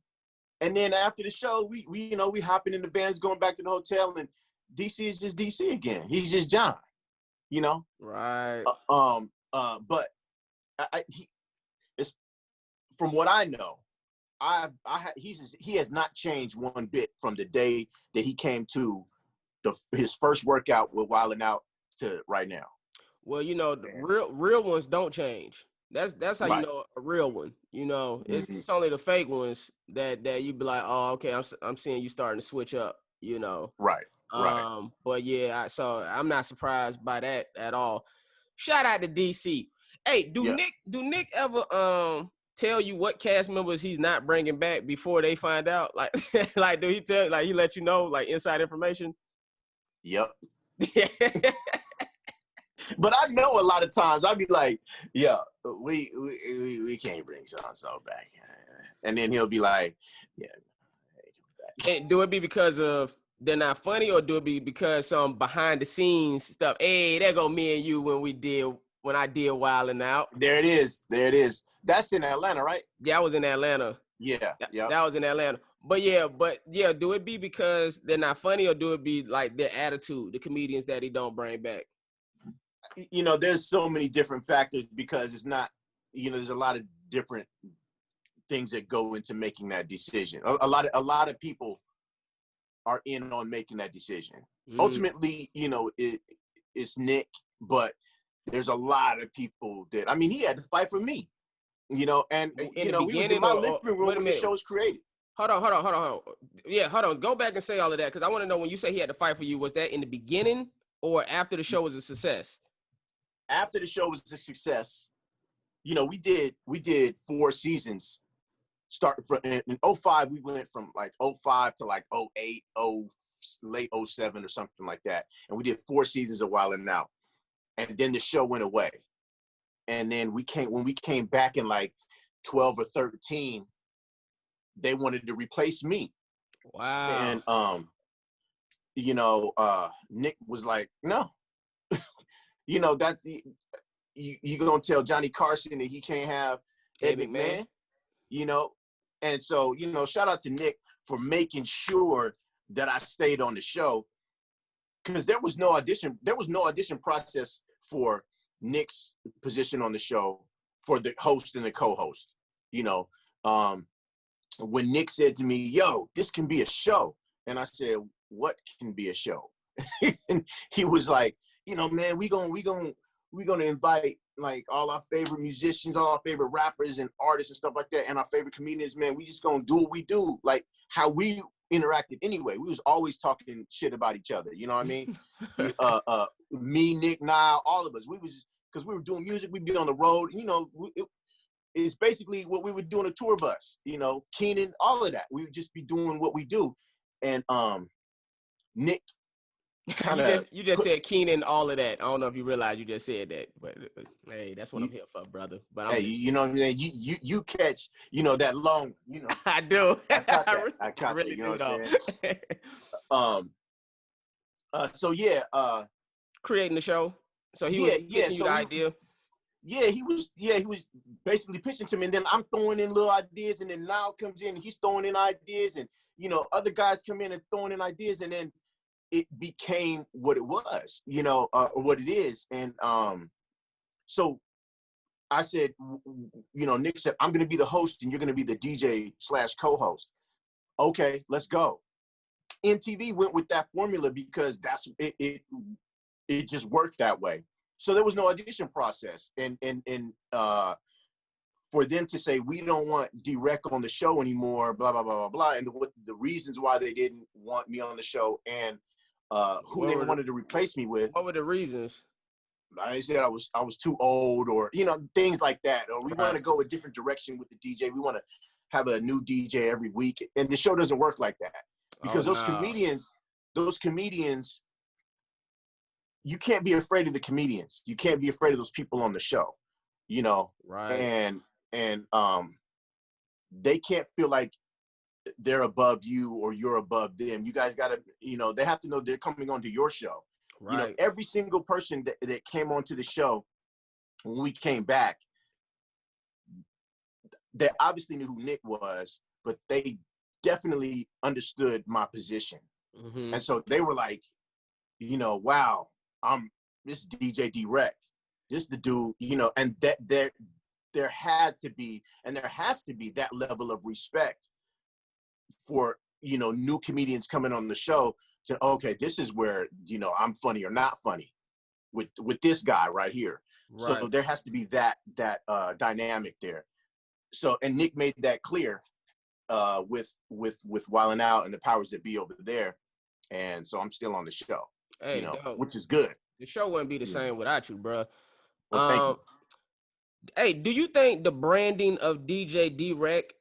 and then after the show, we hopping in the vans going back to the hotel, and DC is just DC again. He's just John, Right. But it's from what I know, he has not changed one bit from the day that he came to his first workout with Wildin' Out to right now. Well, the real ones don't change. That's how you know a real one. It's only the fake ones that you be like, oh, okay, I'm seeing you starting to switch up. Right. But yeah, so I'm not surprised by that at all. Shout out to DC. Hey, do Nick ever tell you what cast members he's not bringing back before they find out? Like, like do he tell, like, he let you know, like, inside information? Yep. But I know a lot of times I'd be like, yeah, we can't bring so back. And then he'll be like, yeah. And do it be because of they're not funny, or do it be because some behind the scenes stuff? Hey, there go me and you when I did Wildin' Out. There it is. That's in Atlanta, right? Yeah, I was in Atlanta. Yeah. That was in Atlanta. But yeah, do it be because they're not funny, or do it be like their attitude, the comedians that he don't bring back? There's so many different factors, because it's not, there's a lot of different things that go into making that decision. A lot of people are in on making that decision. Ultimately, it's Nick, but there's a lot of people that, I mean, he had to fight for me, you know, and, In you the know, we was in beginning, my or living room wait a when the minute. show was created. Hold on. Yeah, hold on. Go back and say all of that, because I want to know, when you say he had to fight for you, was that in the beginning or after the show was a success? After the show was a success, you know, we did 4 seasons. Starting from in 05, we went from like 05 to like 08, late 07 or something like that. And we did 4 seasons of Wild 'N Out. And then the show went away. And then when we came back in like 12 or 13, they wanted to replace me. Wow. And Nick was like, no. You know, that's you gonna tell Johnny Carson that he can't have Ed McMahon, you know? And so, you know, shout out to Nick for making sure that I stayed on the show, because there was no audition process for Nick's position on the show for the host and the co-host. You know, when Nick said to me, yo, this can be a show. And I said, what can be a show? And he was like, you know, man, we gonna invite like all our favorite musicians, all our favorite rappers and artists and stuff like that, and our favorite comedians, man. We just gonna do what we do, like how we interacted anyway. We was always talking shit about each other, you know what I mean? Me, Nick, Niall, all of us. We was, because we were doing music, we'd be on the road, you know, it's basically what we would do on a tour bus, you know, Keenan, all of that. We would just be doing what we do. And Nick you just said Keenan, all of that. I don't know if you realize you just said that, but hey, that's what I'm here for, brother. But hey, you know what I mean? You catch, you know, that long, you know. I do. I caught that. I caught really that, you know do, what I'm saying? So yeah, creating the show. So he was pitching you the idea. Yeah, he was basically pitching to me, and then I'm throwing in little ideas, and then Niall comes in and he's throwing in ideas, and you know, other guys come in and throwing in ideas, and then it became what it was, you know, or what it is. And so I said, you know, Nick said, I'm going to be the host and you're going to be the DJ / co-host. Okay, let's go. MTV went with that formula because that's it just worked that way. So there was no audition process. And for them to say, we don't want D-Wrek on the show anymore, blah, blah, blah, blah, blah. And the reasons why they didn't want me on the show, and who they wanted to replace me with. What were the reasons? I said I was too old, or, you know, things like that. Or we want to go a different direction with the DJ. We want to have a new DJ every week. And the show doesn't work like that. Because those comedians, you can't be afraid of the comedians. You can't be afraid of those people on the show, you know? Right. And they can't feel like they're above you or you're above them. You guys got to, you know, they have to know they're coming onto your show. Right. You know, every single person that came onto the show, when we came back, they obviously knew who Nick was, but they definitely understood my position. Mm-hmm. And so they were like, you know, wow, this DJ D-Wrek, this is the dude, you know, and that there had to be, and there has to be, that level of respect for, you know, new comedians coming on the show to, okay, this is where, you know, I'm funny or not funny with this guy right here. Right. So there has to be that dynamic there. So, and Nick made that clear with Wild 'N Out and the powers that be over there. And so I'm still on the show, hey, you know, dope. Which is good. The show wouldn't be the same without you, bro. Well, thank you. Hey, do you think the branding of DJ D-Wrek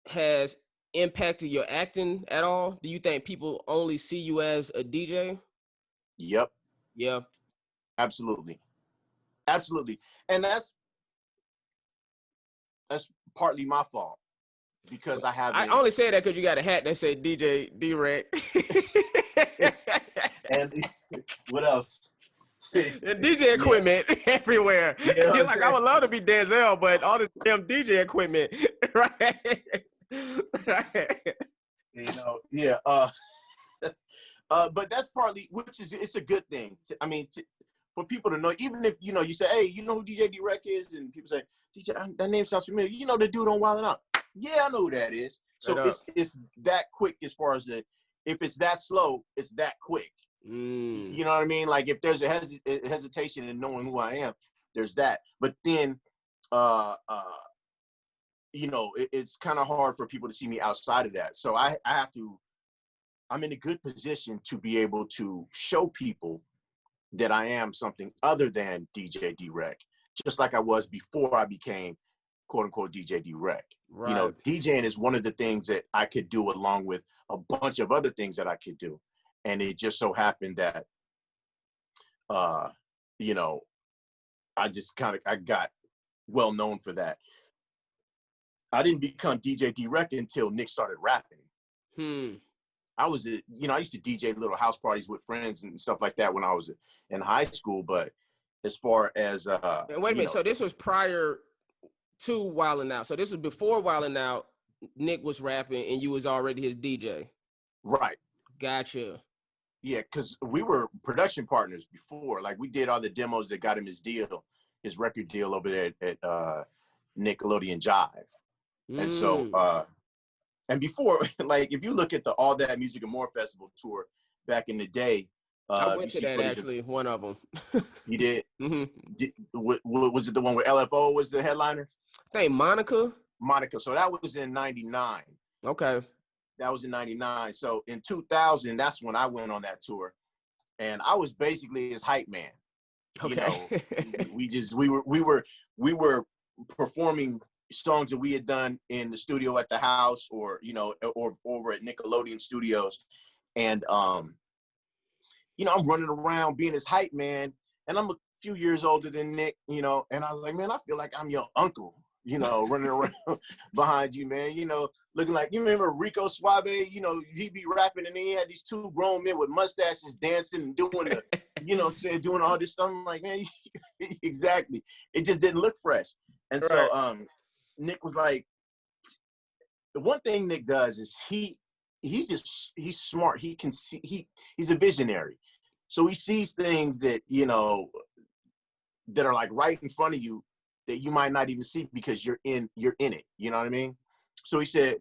has impacted your acting at all? Do you think people only see you as a DJ? Yep. Yeah. Absolutely. And that's partly my fault, because I haven't. I only say that because you got a hat that said DJ D-Wrek. And what else? And DJ equipment everywhere. You know, you're like, I would love to be Denzel, but all this damn DJ equipment, right? Right. You know, yeah. But that's partly, it's a good thing. For people to know, even if, you know, you say, hey, you know who DJ D-Wrek is? And people say, DJ, that name sounds familiar. You know the dude on Wild 'N Out. Yeah, I know who that is. So it's that quick as far as if it's that slow, it's that quick. You know what I mean? Like if there's a hesitation in knowing who I am, there's that. But then, you know, it's kind of hard for people to see me outside of that. So I'm in a good position to be able to show people that I am something other than DJ D-Wrek, just like I was before I became quote unquote DJ D-Wrek. Right. You know, DJing is one of the things that I could do along with a bunch of other things that I could do. And it just so happened that, you know, I got well known for that. I didn't become DJ D-Wrek until Nick started rapping. I was, you know, I used to DJ little house parties with friends and stuff like that when I was in high school. But as far as, wait a minute, so this was prior to Wildin' Out. So this was before Wildin' Out, Nick was rapping and you was already his DJ. Right. Gotcha. Yeah, because we were production partners before. Like we did all the demos that got him his record deal over there at Nickelodeon Jive. And so, and before, like if you look at the All That Music and More Festival tour back in the day, I went to that actually, one of them. You did? Was it the one where LFO was the headliner? I think Monica. So that was in 99. Okay. That was in 99. So in 2000, that's when I went on that tour. And I was basically his hype man. Okay. You know, we were performing songs that we had done in the studio at the house or, you know, or over at Nickelodeon Studios. And, you know, I'm running around being his hype man. And I'm a few years older than Nick, you know, and I was like, man, I feel like I'm your uncle, you know, running around behind you, man, you know, looking like, you remember Rico Suave, you know, he'd be rapping and then he had these two grown men with mustaches dancing and doing the, you know, doing all this stuff. I'm like, man, exactly. It just didn't look fresh. And right. So Nick was like, the one thing Nick does is he's smart. He can see, he's a visionary. So he sees things that, you know, that are like right in front of you that you might not even see because you're in it. You know what I mean? So he said,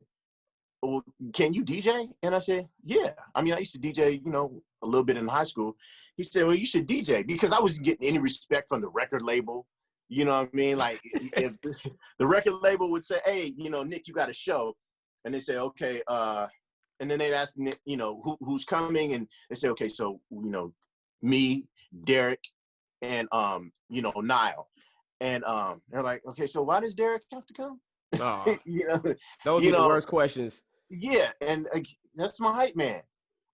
well, can you DJ? And I said, yeah. I mean, I used to DJ, you know, a little bit in high school. He said, well, you should DJ, because I wasn't getting any respect from the record label. You know what I mean? Like if the record label would say, hey, you know, Nick, you got a show. And they say, okay. And then they'd ask Nick, you know, who's coming? And they say, okay, so, you know, me, Derek, and, you know, Niall. And they're like, okay, so why does Derek have to come? Oh, you know, those are the worst questions. Yeah, and that's my hype man.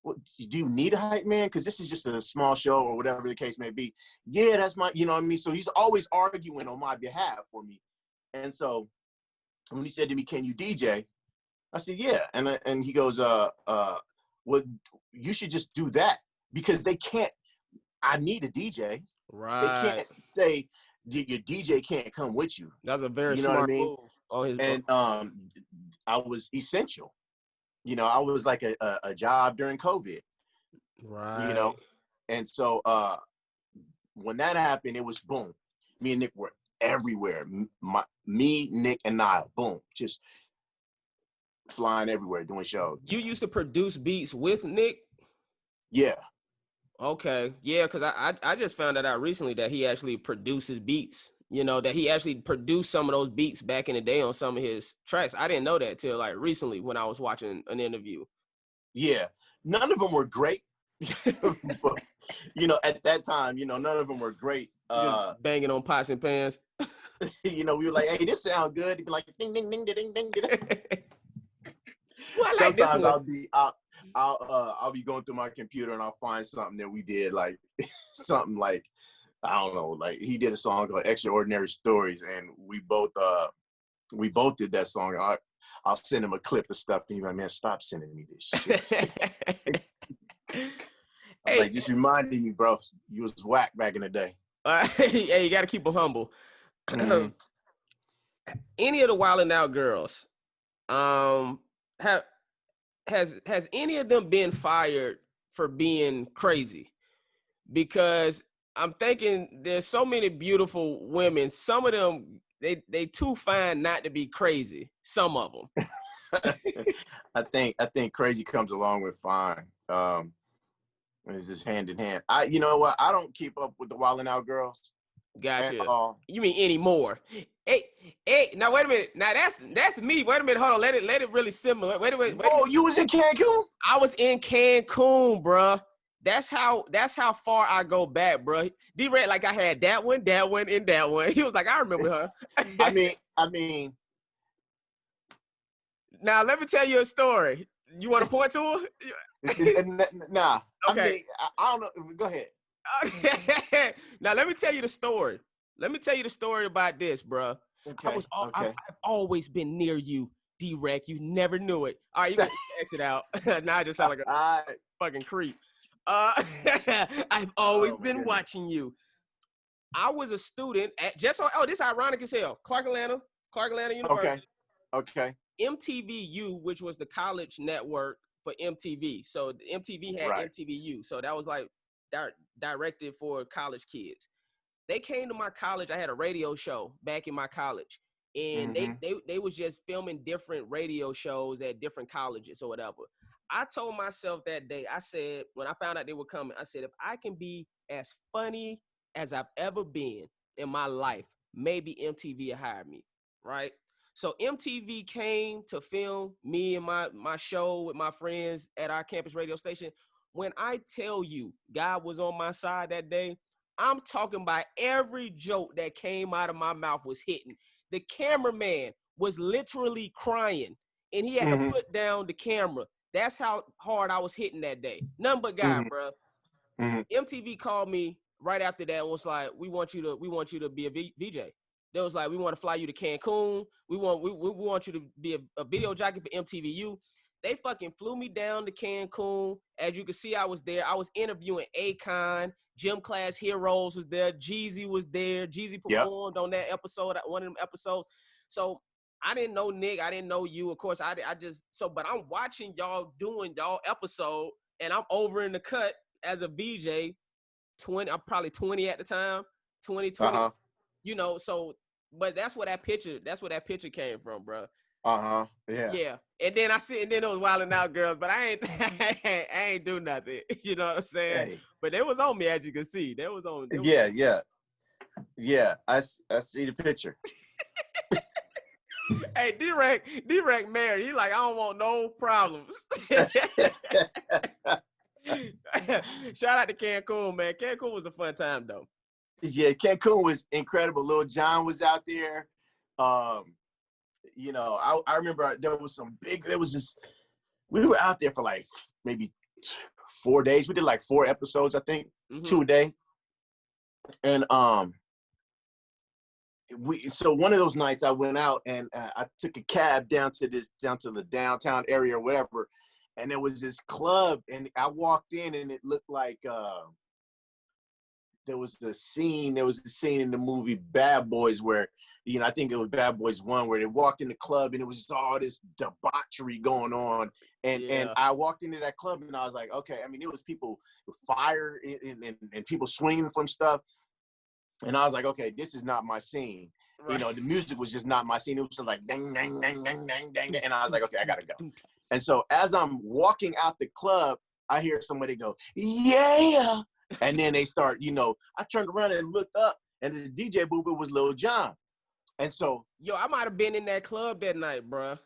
Well, do you need a hype man? Because this is just a small show or whatever the case may be. Yeah, that's my, you know what I mean? So he's always arguing on my behalf for me. And so when he said to me, can you DJ? I said, yeah. And he goes, well, you should just do that, because they can't, I need a DJ. Right. They can't say your DJ can't come with you. That's a very you know smart what I mean? move on his and I was essential. You know, I was like a job during COVID. Right. You know, and so when that happened, it was boom. Me and Nick were everywhere. Me, Nick, and Niall, boom, just flying everywhere doing shows. You used to produce beats with Nick? Yeah. Okay. Yeah, because I just found that out recently that he actually produces beats. You know, that he actually produced some of those beats back in the day on some of his tracks. I didn't know that till like recently when I was watching an interview. Yeah. None of them were great. But, you know, at that time, you know, none of them were great. Just banging on pots and pans. You know, we were like, hey, this sounds good. He'd be like, ding, ding, ding, ding, ding, ding. Well, I like sometimes I'll be going through my computer and I'll find something that we did, like something like, I don't know, like he did a song called Extraordinary Stories, and we both did that song. I'll send him a clip of stuff and he's like, man, stop sending me this shit. Hey, like, just reminding you, bro, you was whack back in the day. Hey, you got to keep them humble. Mm-hmm. Any of the Wildin' Out girls, has any of them been fired for being crazy? Because I'm thinking there's so many beautiful women. Some of them, they too fine not to be crazy. Some of them. I think crazy comes along with fine. It's just hand in hand. You know what? I don't keep up with the Wild 'N Out girls Gotcha. at all. You mean anymore? Hey, now wait a minute. Now that's me. Wait a minute. Hold on. Let it really simmer. Wait a minute. Oh, you was in Cancun? I was in Cancun, bruh. That's how far I go back, bruh. D-Wrek, like I had that one, and that one. He was like, I remember her. I mean. Now let me tell you a story. You want to point to her? Nah. Okay. I mean, I don't know. Go ahead. Now let me tell you the story. Let me tell you the story about this, bruh. Okay. I've always been near you, D-Wrek. You never knew it. All right, you can exit out. Now I just sound like a fucking creep. I've always been watching you. I was a student at this is ironic as hell. Clark Atlanta University. Okay. MTVU, which was the college network for MTV. So MTV had MTVU. So that was like directed for college kids. They came to my college. I had a radio show back in my college. And they was just filming different radio shows at different colleges or whatever. I told myself that day, I said, when I found out they were coming, I said, if I can be as funny as I've ever been in my life, maybe MTV will hire me, right? So MTV came to film me and my show with my friends at our campus radio station. When I tell you God was on my side that day, I'm talking about every joke that came out of my mouth was hitting. The cameraman was literally crying, and he had to put down the camera. That's how hard I was hitting that day. None but God, bro. MTV called me right after that and was like, we want you to be a VJ. They was like, we want to fly you to Cancun. We want you to be a video jockey for MTVU. They fucking flew me down to Cancun. As you can see, I was there. I was interviewing Akon. Gym Class Heroes was there. Jeezy was there. Jeezy performed on that episode, one of them episodes. So I didn't know Nick. I didn't know you. Of course, but I'm watching y'all doing y'all episode, and I'm over in the cut as a VJ. I'm probably 20 at the time. 20. You know, so, but that's where that picture came from, bro. Yeah. And then it was Wild 'N Out girls, but I ain't do nothing. You know what I'm saying? Hey. But they was on me, as you can see. They was on. Yeah. I see the picture. Hey, D-Wrek married. He like, I don't want no problems. Shout out to Cancun, man. Cancun was a fun time, though. Yeah, Cancun was incredible. Lil Jon was out there. You know, I remember we were out there for like maybe 4 days. We did like 4 episodes, I think, 2 a day. And so one of those nights I went out and I took a cab down to the downtown area or whatever. And there was this club, and I walked in, and it looked like there was the scene in the movie Bad Boys where, you know, I think it was Bad Boys 1, where they walked in the club and it was just all this debauchery going on. And I walked into that club and I was like, okay, I mean, it was people with fire and people swinging from stuff. And I was like, okay, this is not my scene. Right. You know, the music was just not my scene. It was just like dang, dang, dang, dang, dang, dang. And I was like, okay, I gotta go. And so as I'm walking out the club, I hear somebody go, yeah. And then they start, you know, I turned around and looked up, and the DJ booth was Lil Jon. And so, I might have been in that club that night, bro.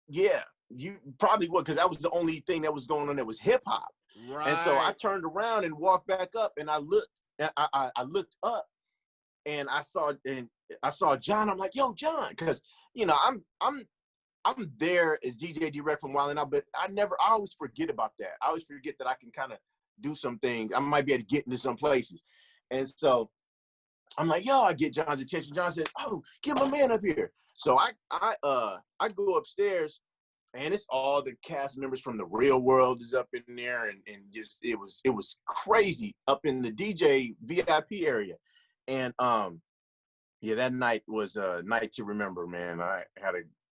Yeah, you probably would, because that was the only thing that was going on that was hip hop. Right. And so I turned around and walked back up, and I looked up, and I saw Jon. I'm like, yo, Jon, because you know I'm there as DJ D-Wrek from Wild 'N Out, but I always forget about that. I always forget that I can kind of do some things. I might be able to get into some places. And so I'm like, yo, I get Jon's attention. Jon says, oh, get my man up here. So I go upstairs, and it's all the cast members from The Real World is up in there, and just it was crazy up in the DJ VIP area. And that night was a night to remember, man.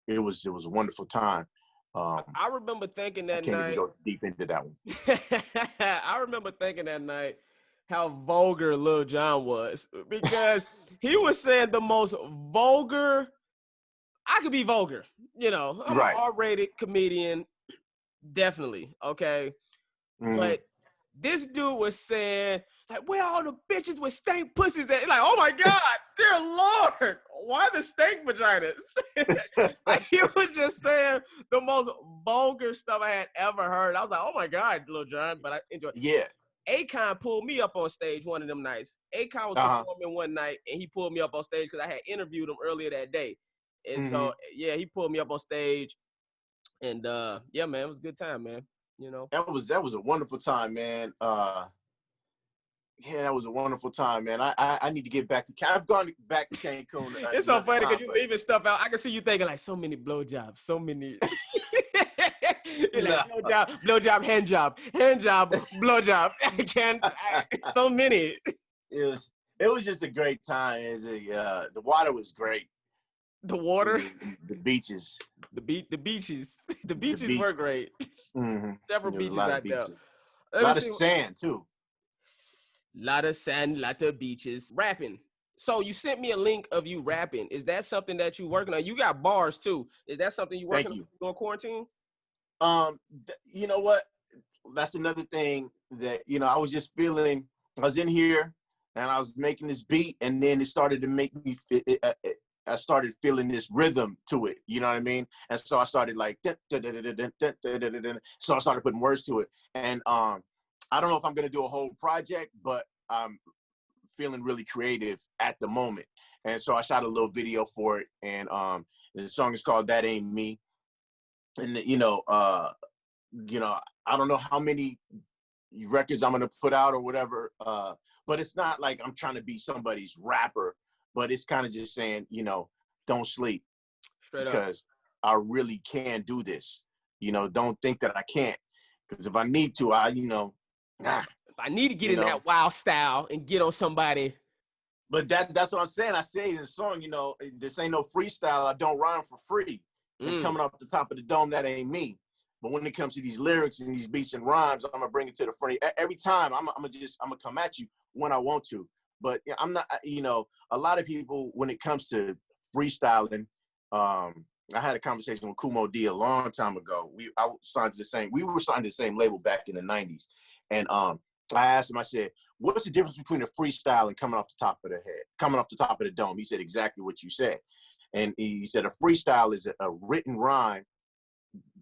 It was a wonderful time. I remember thinking that night. I can't even go deep into that one. I remember thinking that night how vulgar Lil Jon was, because he was saying the most vulgar. I could be vulgar, you know. I'm an R-rated comedian, definitely. Okay, but This dude was saying, like, where all the bitches with stank pussies at? Like, oh my God, dear Lord, why the stank vaginas? Like, he was just saying the most vulgar stuff I had ever heard. I was like, oh my God, Lil Jon, but I enjoyed it. Yeah. Akon pulled me up on stage one of them nights. Akon was performing one night, and he pulled me up on stage because I had interviewed him earlier that day. And so, yeah, he pulled me up on stage. And, yeah, man, it was a good time, man. You know? That was a wonderful time, man. Yeah, that was a wonderful time, man. I need to get back to I've gone back to Cancun. It's so funny because you leaving stuff out. I can see you thinking like so many blowjobs, so many. Like blowjob, hand job, blowjob. I can't. So many. It was just a great time. The water was great. The water, the beaches, the beaches were great. Several beaches out there. A lot of sand too. Lot of sand, lot of beaches. Rapping. So you sent me a link of you rapping. Is that something that you working on? You got bars too. Is that something you working on during quarantine? You know what? That's another thing that, I was just feeling. I was in here and I was making this beat, and then it started to make me I started feeling this rhythm to it, you know what I mean? And so I started like, so I started putting words to it. And I don't know if I'm gonna do a whole project, but I'm feeling really creative at the moment. And so I shot a little video for it, and the song is called That Ain't Me. And I don't know how many records I'm gonna put out or whatever, but it's not like I'm trying to be somebody's rapper. But it's kind of just saying, don't sleep. Straight because I really can do this. Don't think that I can't. Because if I need to, if I need to get in that wild style and get on somebody. But that's what I'm saying. I say it in the song, this ain't no freestyle. I don't rhyme for free. And coming off the top of the dome, that ain't me. But when it comes to these lyrics and these beats and rhymes, I'm gonna bring it to the front. Every time, I'm gonna come at you when I want to. But I'm not, a lot of people, when it comes to freestyling, I had a conversation with Kumo D a long time ago. We were signed to the same label back in the 90s. And I asked him, I said, what's the difference between a freestyle and coming off the top of the dome? He said exactly what you said. And he said a freestyle is a written rhyme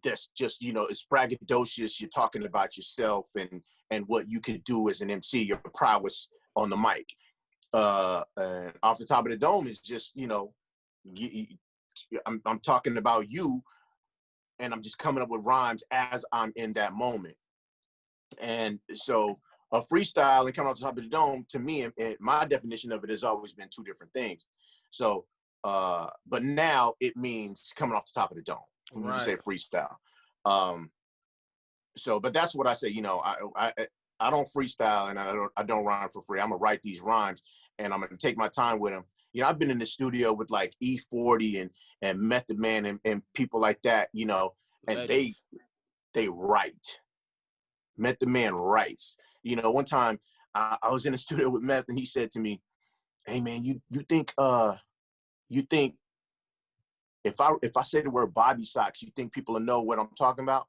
that's just, it's braggadocious. You're talking about yourself and what you can do as an MC, your prowess on the mic. And off the top of the dome is just, I'm talking about you, and I'm just coming up with rhymes as I'm in that moment. And so a freestyle and coming off the top of the dome, to me, and my definition of it has always been two different things. So, but now it means coming off the top of the dome when you say freestyle. So, but that's what I say, I don't freestyle and I don't rhyme for free. I'm gonna write these rhymes and I'm gonna take my time with them. I've been in the studio with like E40 and Method Man and people like that, and they write. Method Man writes. One time I was in the studio with Meth and he said to me, "Hey man, you think if I say the word Bobby socks, you think people will know what I'm talking about?"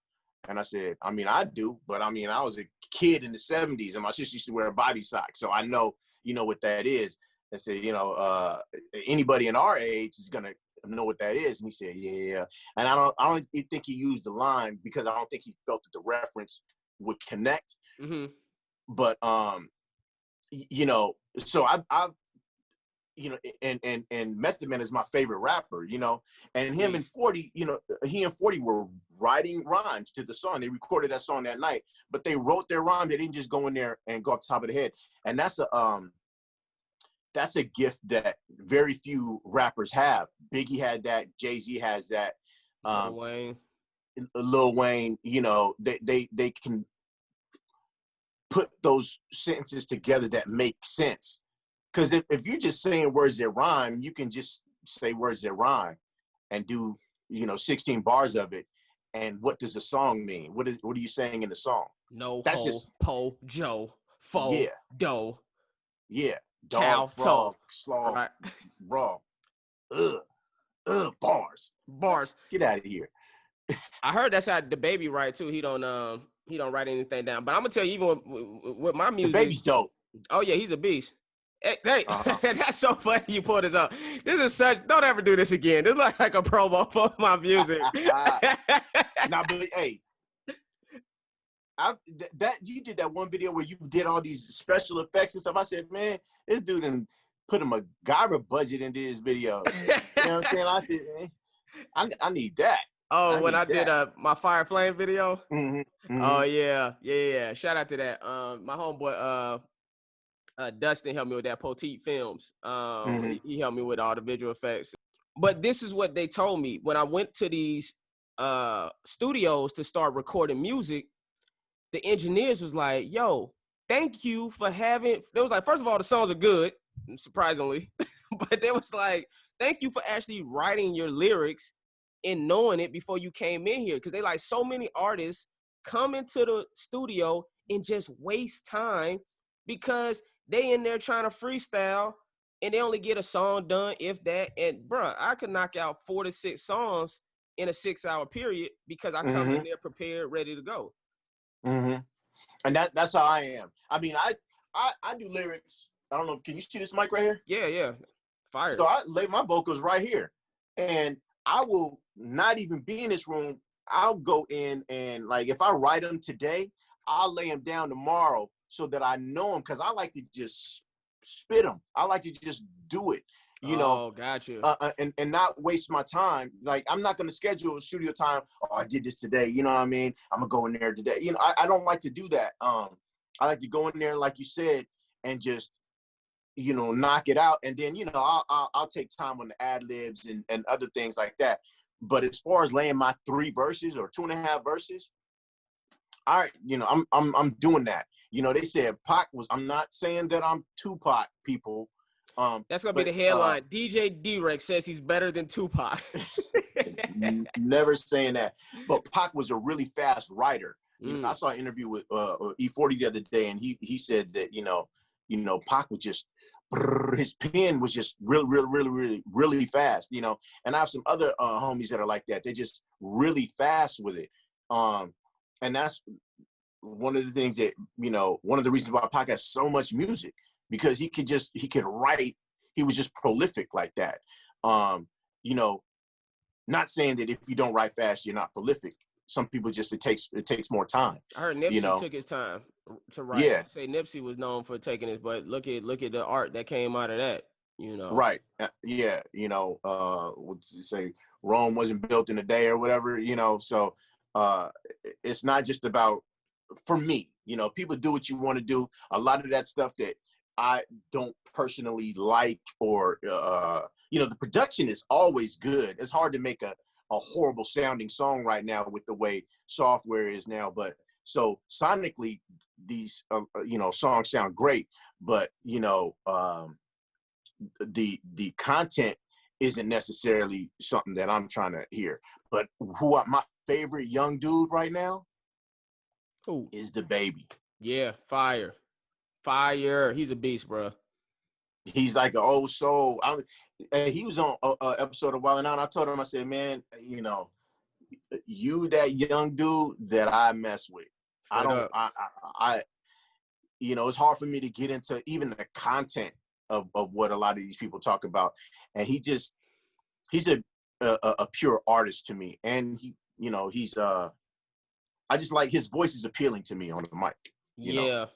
And I said, I do, but I was a kid in the 70s and my sister used to wear Bobby socks. So I know, what that is. I said, anybody in our age is going to know what that is. And he said, yeah. And I don't think he used the line because I don't think he felt that the reference would connect. Mm-hmm. But, so I've and Method Man is my favorite rapper, and him and 40, he and 40 were writing rhymes to the song. They recorded that song that night, but they wrote their rhyme. They didn't just go in there and go off the top of the head. And that's a gift that very few rappers have. Biggie had that. Jay-Z has that. Lil Wayne, they can put those sentences together that make sense. Because if you're just saying words that rhyme, you can just say words that rhyme and do, 16 bars of it. And what does the song mean? What are you saying in the song? No, that's just po, Joe, fo, yeah, do. Yeah. Dog, cow, frog, slog, right. Raw. Bars. Bars. Get out of here. I heard that's how the baby write too. He don't He don't write anything down. But I'm gonna tell you, even with my music, DaBaby's dope. Oh yeah, he's a beast. Hey, Uh-huh. that's so funny you pulled this up. This is such. Don't ever do this again. This is like a promo for my music. Nah, but hey, you did that one video where you did all these special effects and stuff. I said, man, this dude done put a MacGyver budget into his video. You know what I'm saying? I said, man, I need that. Oh, when I did my Fire Flame video. Mm-hmm. Oh yeah. Shout out to that. My homeboy Dustin helped me with that Poteet Films. He helped me with all the visual effects. But this is what they told me when I went to these studios to start recording music. The engineers was like, yo, thank you for having, they was like, first of all, the songs are good, surprisingly, but they was like, thank you for actually writing your lyrics and knowing it before you came in here. Cause they like so many artists come into the studio and just waste time because they in there trying to freestyle and they only get a song done, if that. And bruh, I could knock out 4 to 6 songs in a 6-hour period because I come in there prepared, ready to go. Mm-hmm. And that's how I am. I mean, I do lyrics. I don't know. Can you see this mic right here? Yeah. Fire. So I lay my vocals right here. And I will not even be in this room. I'll go in and, like, if I write them today, I'll lay them down tomorrow so that I know them, because I like to just spit them. I like to just do it. You know, got you. And not waste my time. Like, I'm not going to schedule a studio time. Oh, I did this today. You know what I mean? I'm going to go in there today. You know, I don't like to do that. I like to go in there, like you said, and just, you know, knock it out. And then, you know, I'll take time on the ad libs and other things like that. But as far as laying my 3 verses or 2.5 verses, you know, I'm doing that. You know, they said Pac was, I'm not saying that I'm Tupac, people. That's gonna be the headline. DJ D-Wrek says he's better than Tupac. Never saying that. But Pac was a really fast writer. You know, I saw an interview with E40 the other day, and he said that, you know, Pac was just, his pen was just really fast, you know. And I have some other homies that are like that. They're just really fast with it. And that's one of the things that, you know, one of the reasons why Pac has so much music, because he could write. He was just prolific like that. You know, not saying that if you don't write fast, you're not prolific. Some people just, it takes more time. I heard Nipsey, you know? took his time to write. Yeah. I say Nipsey was known for taking his, but look at the art that came out of that, you know. Right. Yeah. You know, what did you say? Rome wasn't built in a day or whatever, you know. So it's not just about, for me, you know, people do what you want to do. A lot of that stuff that I don't personally like, or you know, the production is always good. It's hard to make a horrible sounding song right now with the way software is now. But so sonically, these you know, songs sound great, but you know, the content isn't necessarily something that I'm trying to hear. But my favorite young dude right now is DaBaby. Yeah, fire. He's a beast, bro. He's like an old soul. He was on an episode of Wild 'N Out. I told him, I said, man, you know, you that young dude that I mess with. I you know, it's hard for me to get into even the content of what a lot of these people talk about. And he's a pure artist to me. And he, you know, he's I just like, his voice is appealing to me on the mic. You know?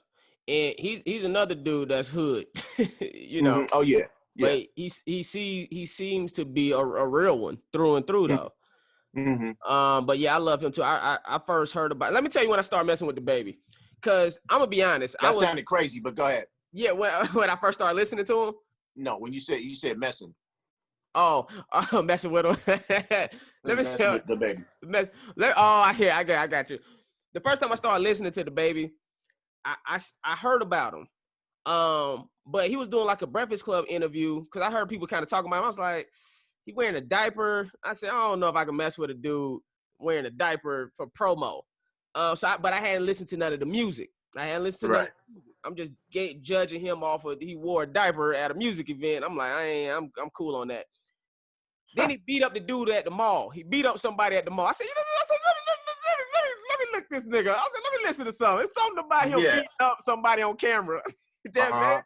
And he's another dude that's hood, you know. Oh yeah. But he seems to be a real one through and through though. But yeah, I love him too. I first heard about. Let me tell you when I started messing with DaBaby, because I'm gonna be honest. That sounded crazy, but go ahead. Yeah, when I first started listening to him. No, when you said messing. Oh, messing with him. Let me tell you, DaBaby. I got you. The first time I started listening to DaBaby, I heard about him. But he was doing like a Breakfast Club interview, because I heard people kind of talking about him. I was like, he wearing a diaper. I said, I don't know if I can mess with a dude wearing a diaper for promo. But I hadn't listened to none of the music. I hadn't listened to I'm just judging him off of he wore a diaper at a music event. I'm like, I'm cool on that. Then he beat up the dude at the mall. He beat up somebody at the mall. I said, let me look this nigga. I said, let me listen to something. It's something about him beating up somebody on camera that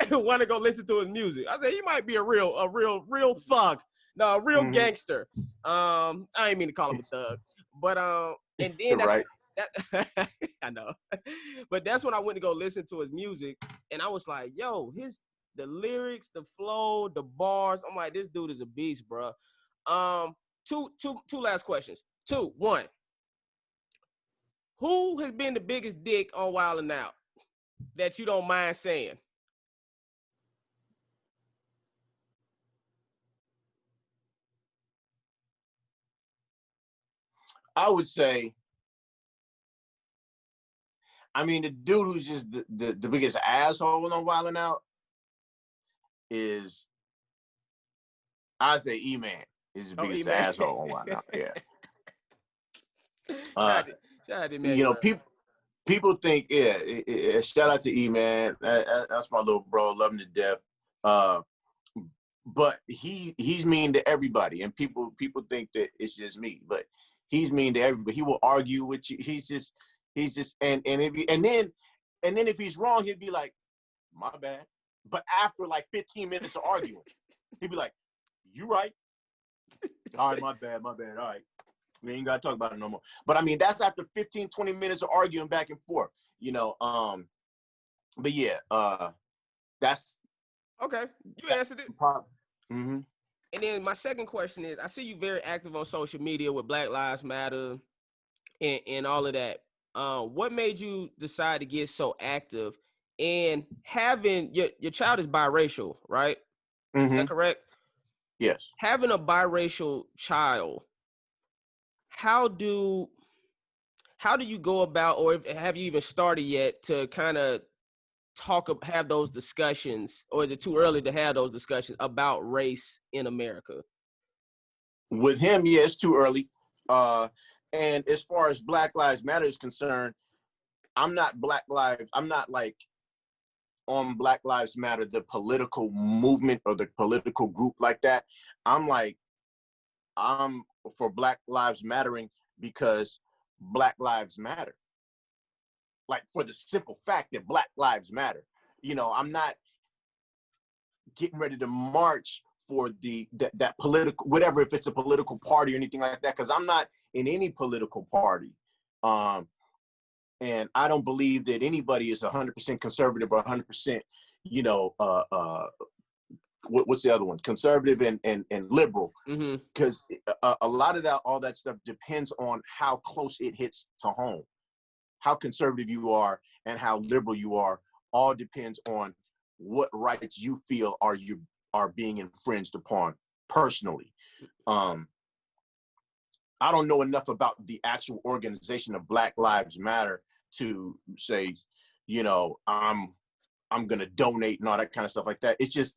made me want to go listen to his music. I said he might be a real thug. No, a real gangster. I ain't mean to call him a thug. But and then that's right. That, I know. But that's when I went to go listen to his music, and I was like, yo, the lyrics, the flow, the bars. I'm like, this dude is a beast, bro. Two last questions. One. Who has been the biggest dick on Wild 'N Out that you don't mind saying? I would say, I mean, the dude who's just the biggest asshole on Wild 'N Out is, I say E-Man is the biggest asshole on Wild 'N Out. Yeah. Shout out to man, you know, people think, shout out to E-Man. That's my little bro, love him to death. But he's mean to everybody, and people think that it's just me, but he's mean to everybody. He will argue with you. He's just and then if he's wrong, he'd be like, my bad. But after like 15 minutes of arguing, he'd be like, you right. All right, my bad. All right. We ain't got to talk about it no more. But I mean, that's after 15, 20 minutes of arguing back and forth, you know. But yeah, that's okay. You answered it. Mm-hmm. And then my second question is, I see you very active on social media with Black Lives Matter and all of that. What made you decide to get so active? And having your child is biracial, right? Mm-hmm. Is that correct? Yes. Having a biracial child, how do you go about, or have you even started yet to kind of have those discussions, or is it too early to have those discussions about race in America? With him, yeah, it's too early. And as far as Black Lives Matter is concerned, I'm not like on Black Lives Matter, the political movement or the political group like that. I'm for Black Lives Mattering because Black Lives matter. Like, for the simple fact that Black Lives matter. You know, I'm not getting ready to march for that political, whatever, if it's a political party or anything like that, because I'm not in any political party. And I don't believe that anybody is 100% conservative or 100%, you know, what's the other one? Conservative and liberal. Because a lot of all that stuff depends on how close it hits to home. How conservative you are and how liberal you are all depends on what rights you feel are being infringed upon personally. I don't know enough about the actual organization of Black Lives Matter to say, you know, I'm gonna donate and all that kind of stuff like that. It's just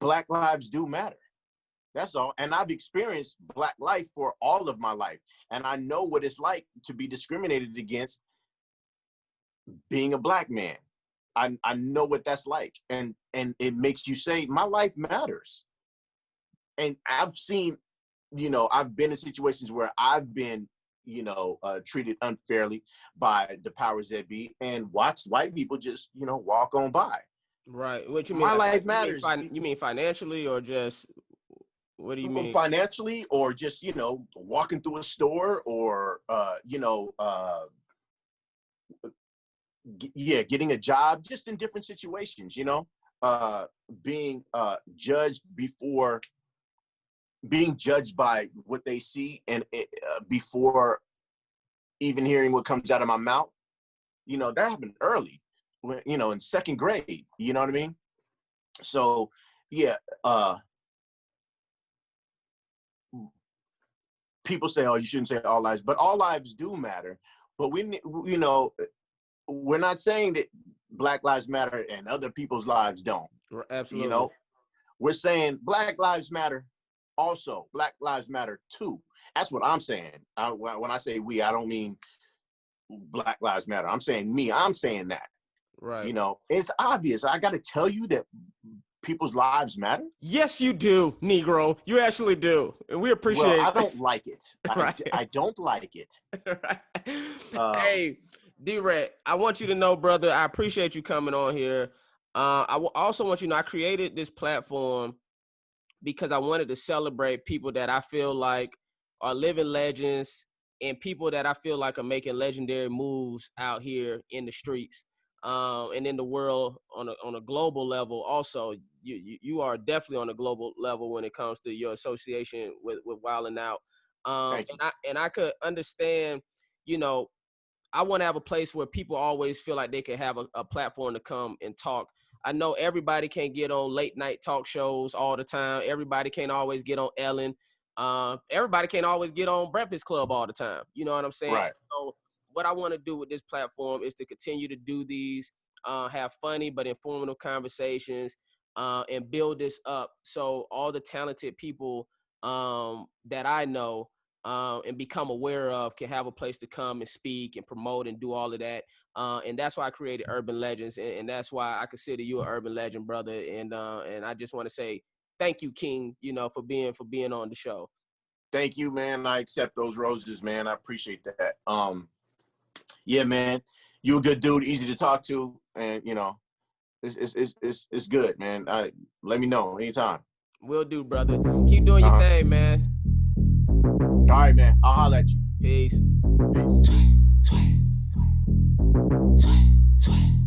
Black lives do matter. That's all. And I've experienced Black life for all of my life. And I know what it's like to be discriminated against being a Black man. I know what that's like. And it makes you say, my life matters. And I've seen, you know, I've been in situations where I've been, you know, treated unfairly by the powers that be, and watched white people just, you know, walk on by. Right. What you mean? My life matters. You mean financially, or just, what do you mean? Financially, or just, you know, walking through a store, or, you know, getting a job, just in different situations, you know, being judged by what they see, and before even hearing what comes out of my mouth. You know, that happened early, when, you know, in second grade, you know what I mean? So, yeah, people say, oh, you shouldn't say all lives, but all lives do matter. But you know, we're not saying that Black lives matter and other people's lives don't. Absolutely. You know, we're saying Black lives matter also. Black lives matter too. That's what I'm saying. When I say we, I don't mean Black lives matter. I'm saying me. I'm saying that. Right. You know, it's obvious. I got to tell you that people's lives matter? Yes, you do, Negro. You actually do, and we appreciate. Well, I don't like it. Right. I don't like it. Hey, D-Wrek, I want you to know, brother, I appreciate you coming on here. Also want you to know I created this platform because I wanted to celebrate people that I feel like are living legends and people that I feel like are making legendary moves out here in the streets and in the world on a global level. Also, you are definitely on a global level when it comes to your association with Wild 'N Out. And I could understand, you know, I want to have a place where people always feel like they can have a platform to come and talk. I know everybody can't get on late night talk shows all the time. Everybody can't always get on Ellen. Everybody can't always get on Breakfast Club all the time. You know what I'm saying? Right. So what I want to do with this platform is to continue to do these, have funny but informative conversations, and build this up so all the talented people that I know and become aware of can have a place to come and speak and promote and do all of that. And that's why I created Urban Legendz, and that's why I consider you an urban legend, brother. And I just want to say thank you, King, you know, for being on the show. Thank you, man. I accept those roses, man. I appreciate that. Yeah, man, you a good dude, easy to talk to, and you know, it's good, man. Let me know anytime. Will do, brother. Keep doing your thing, man. All right, man. I'll holler at you. Peace. Peace.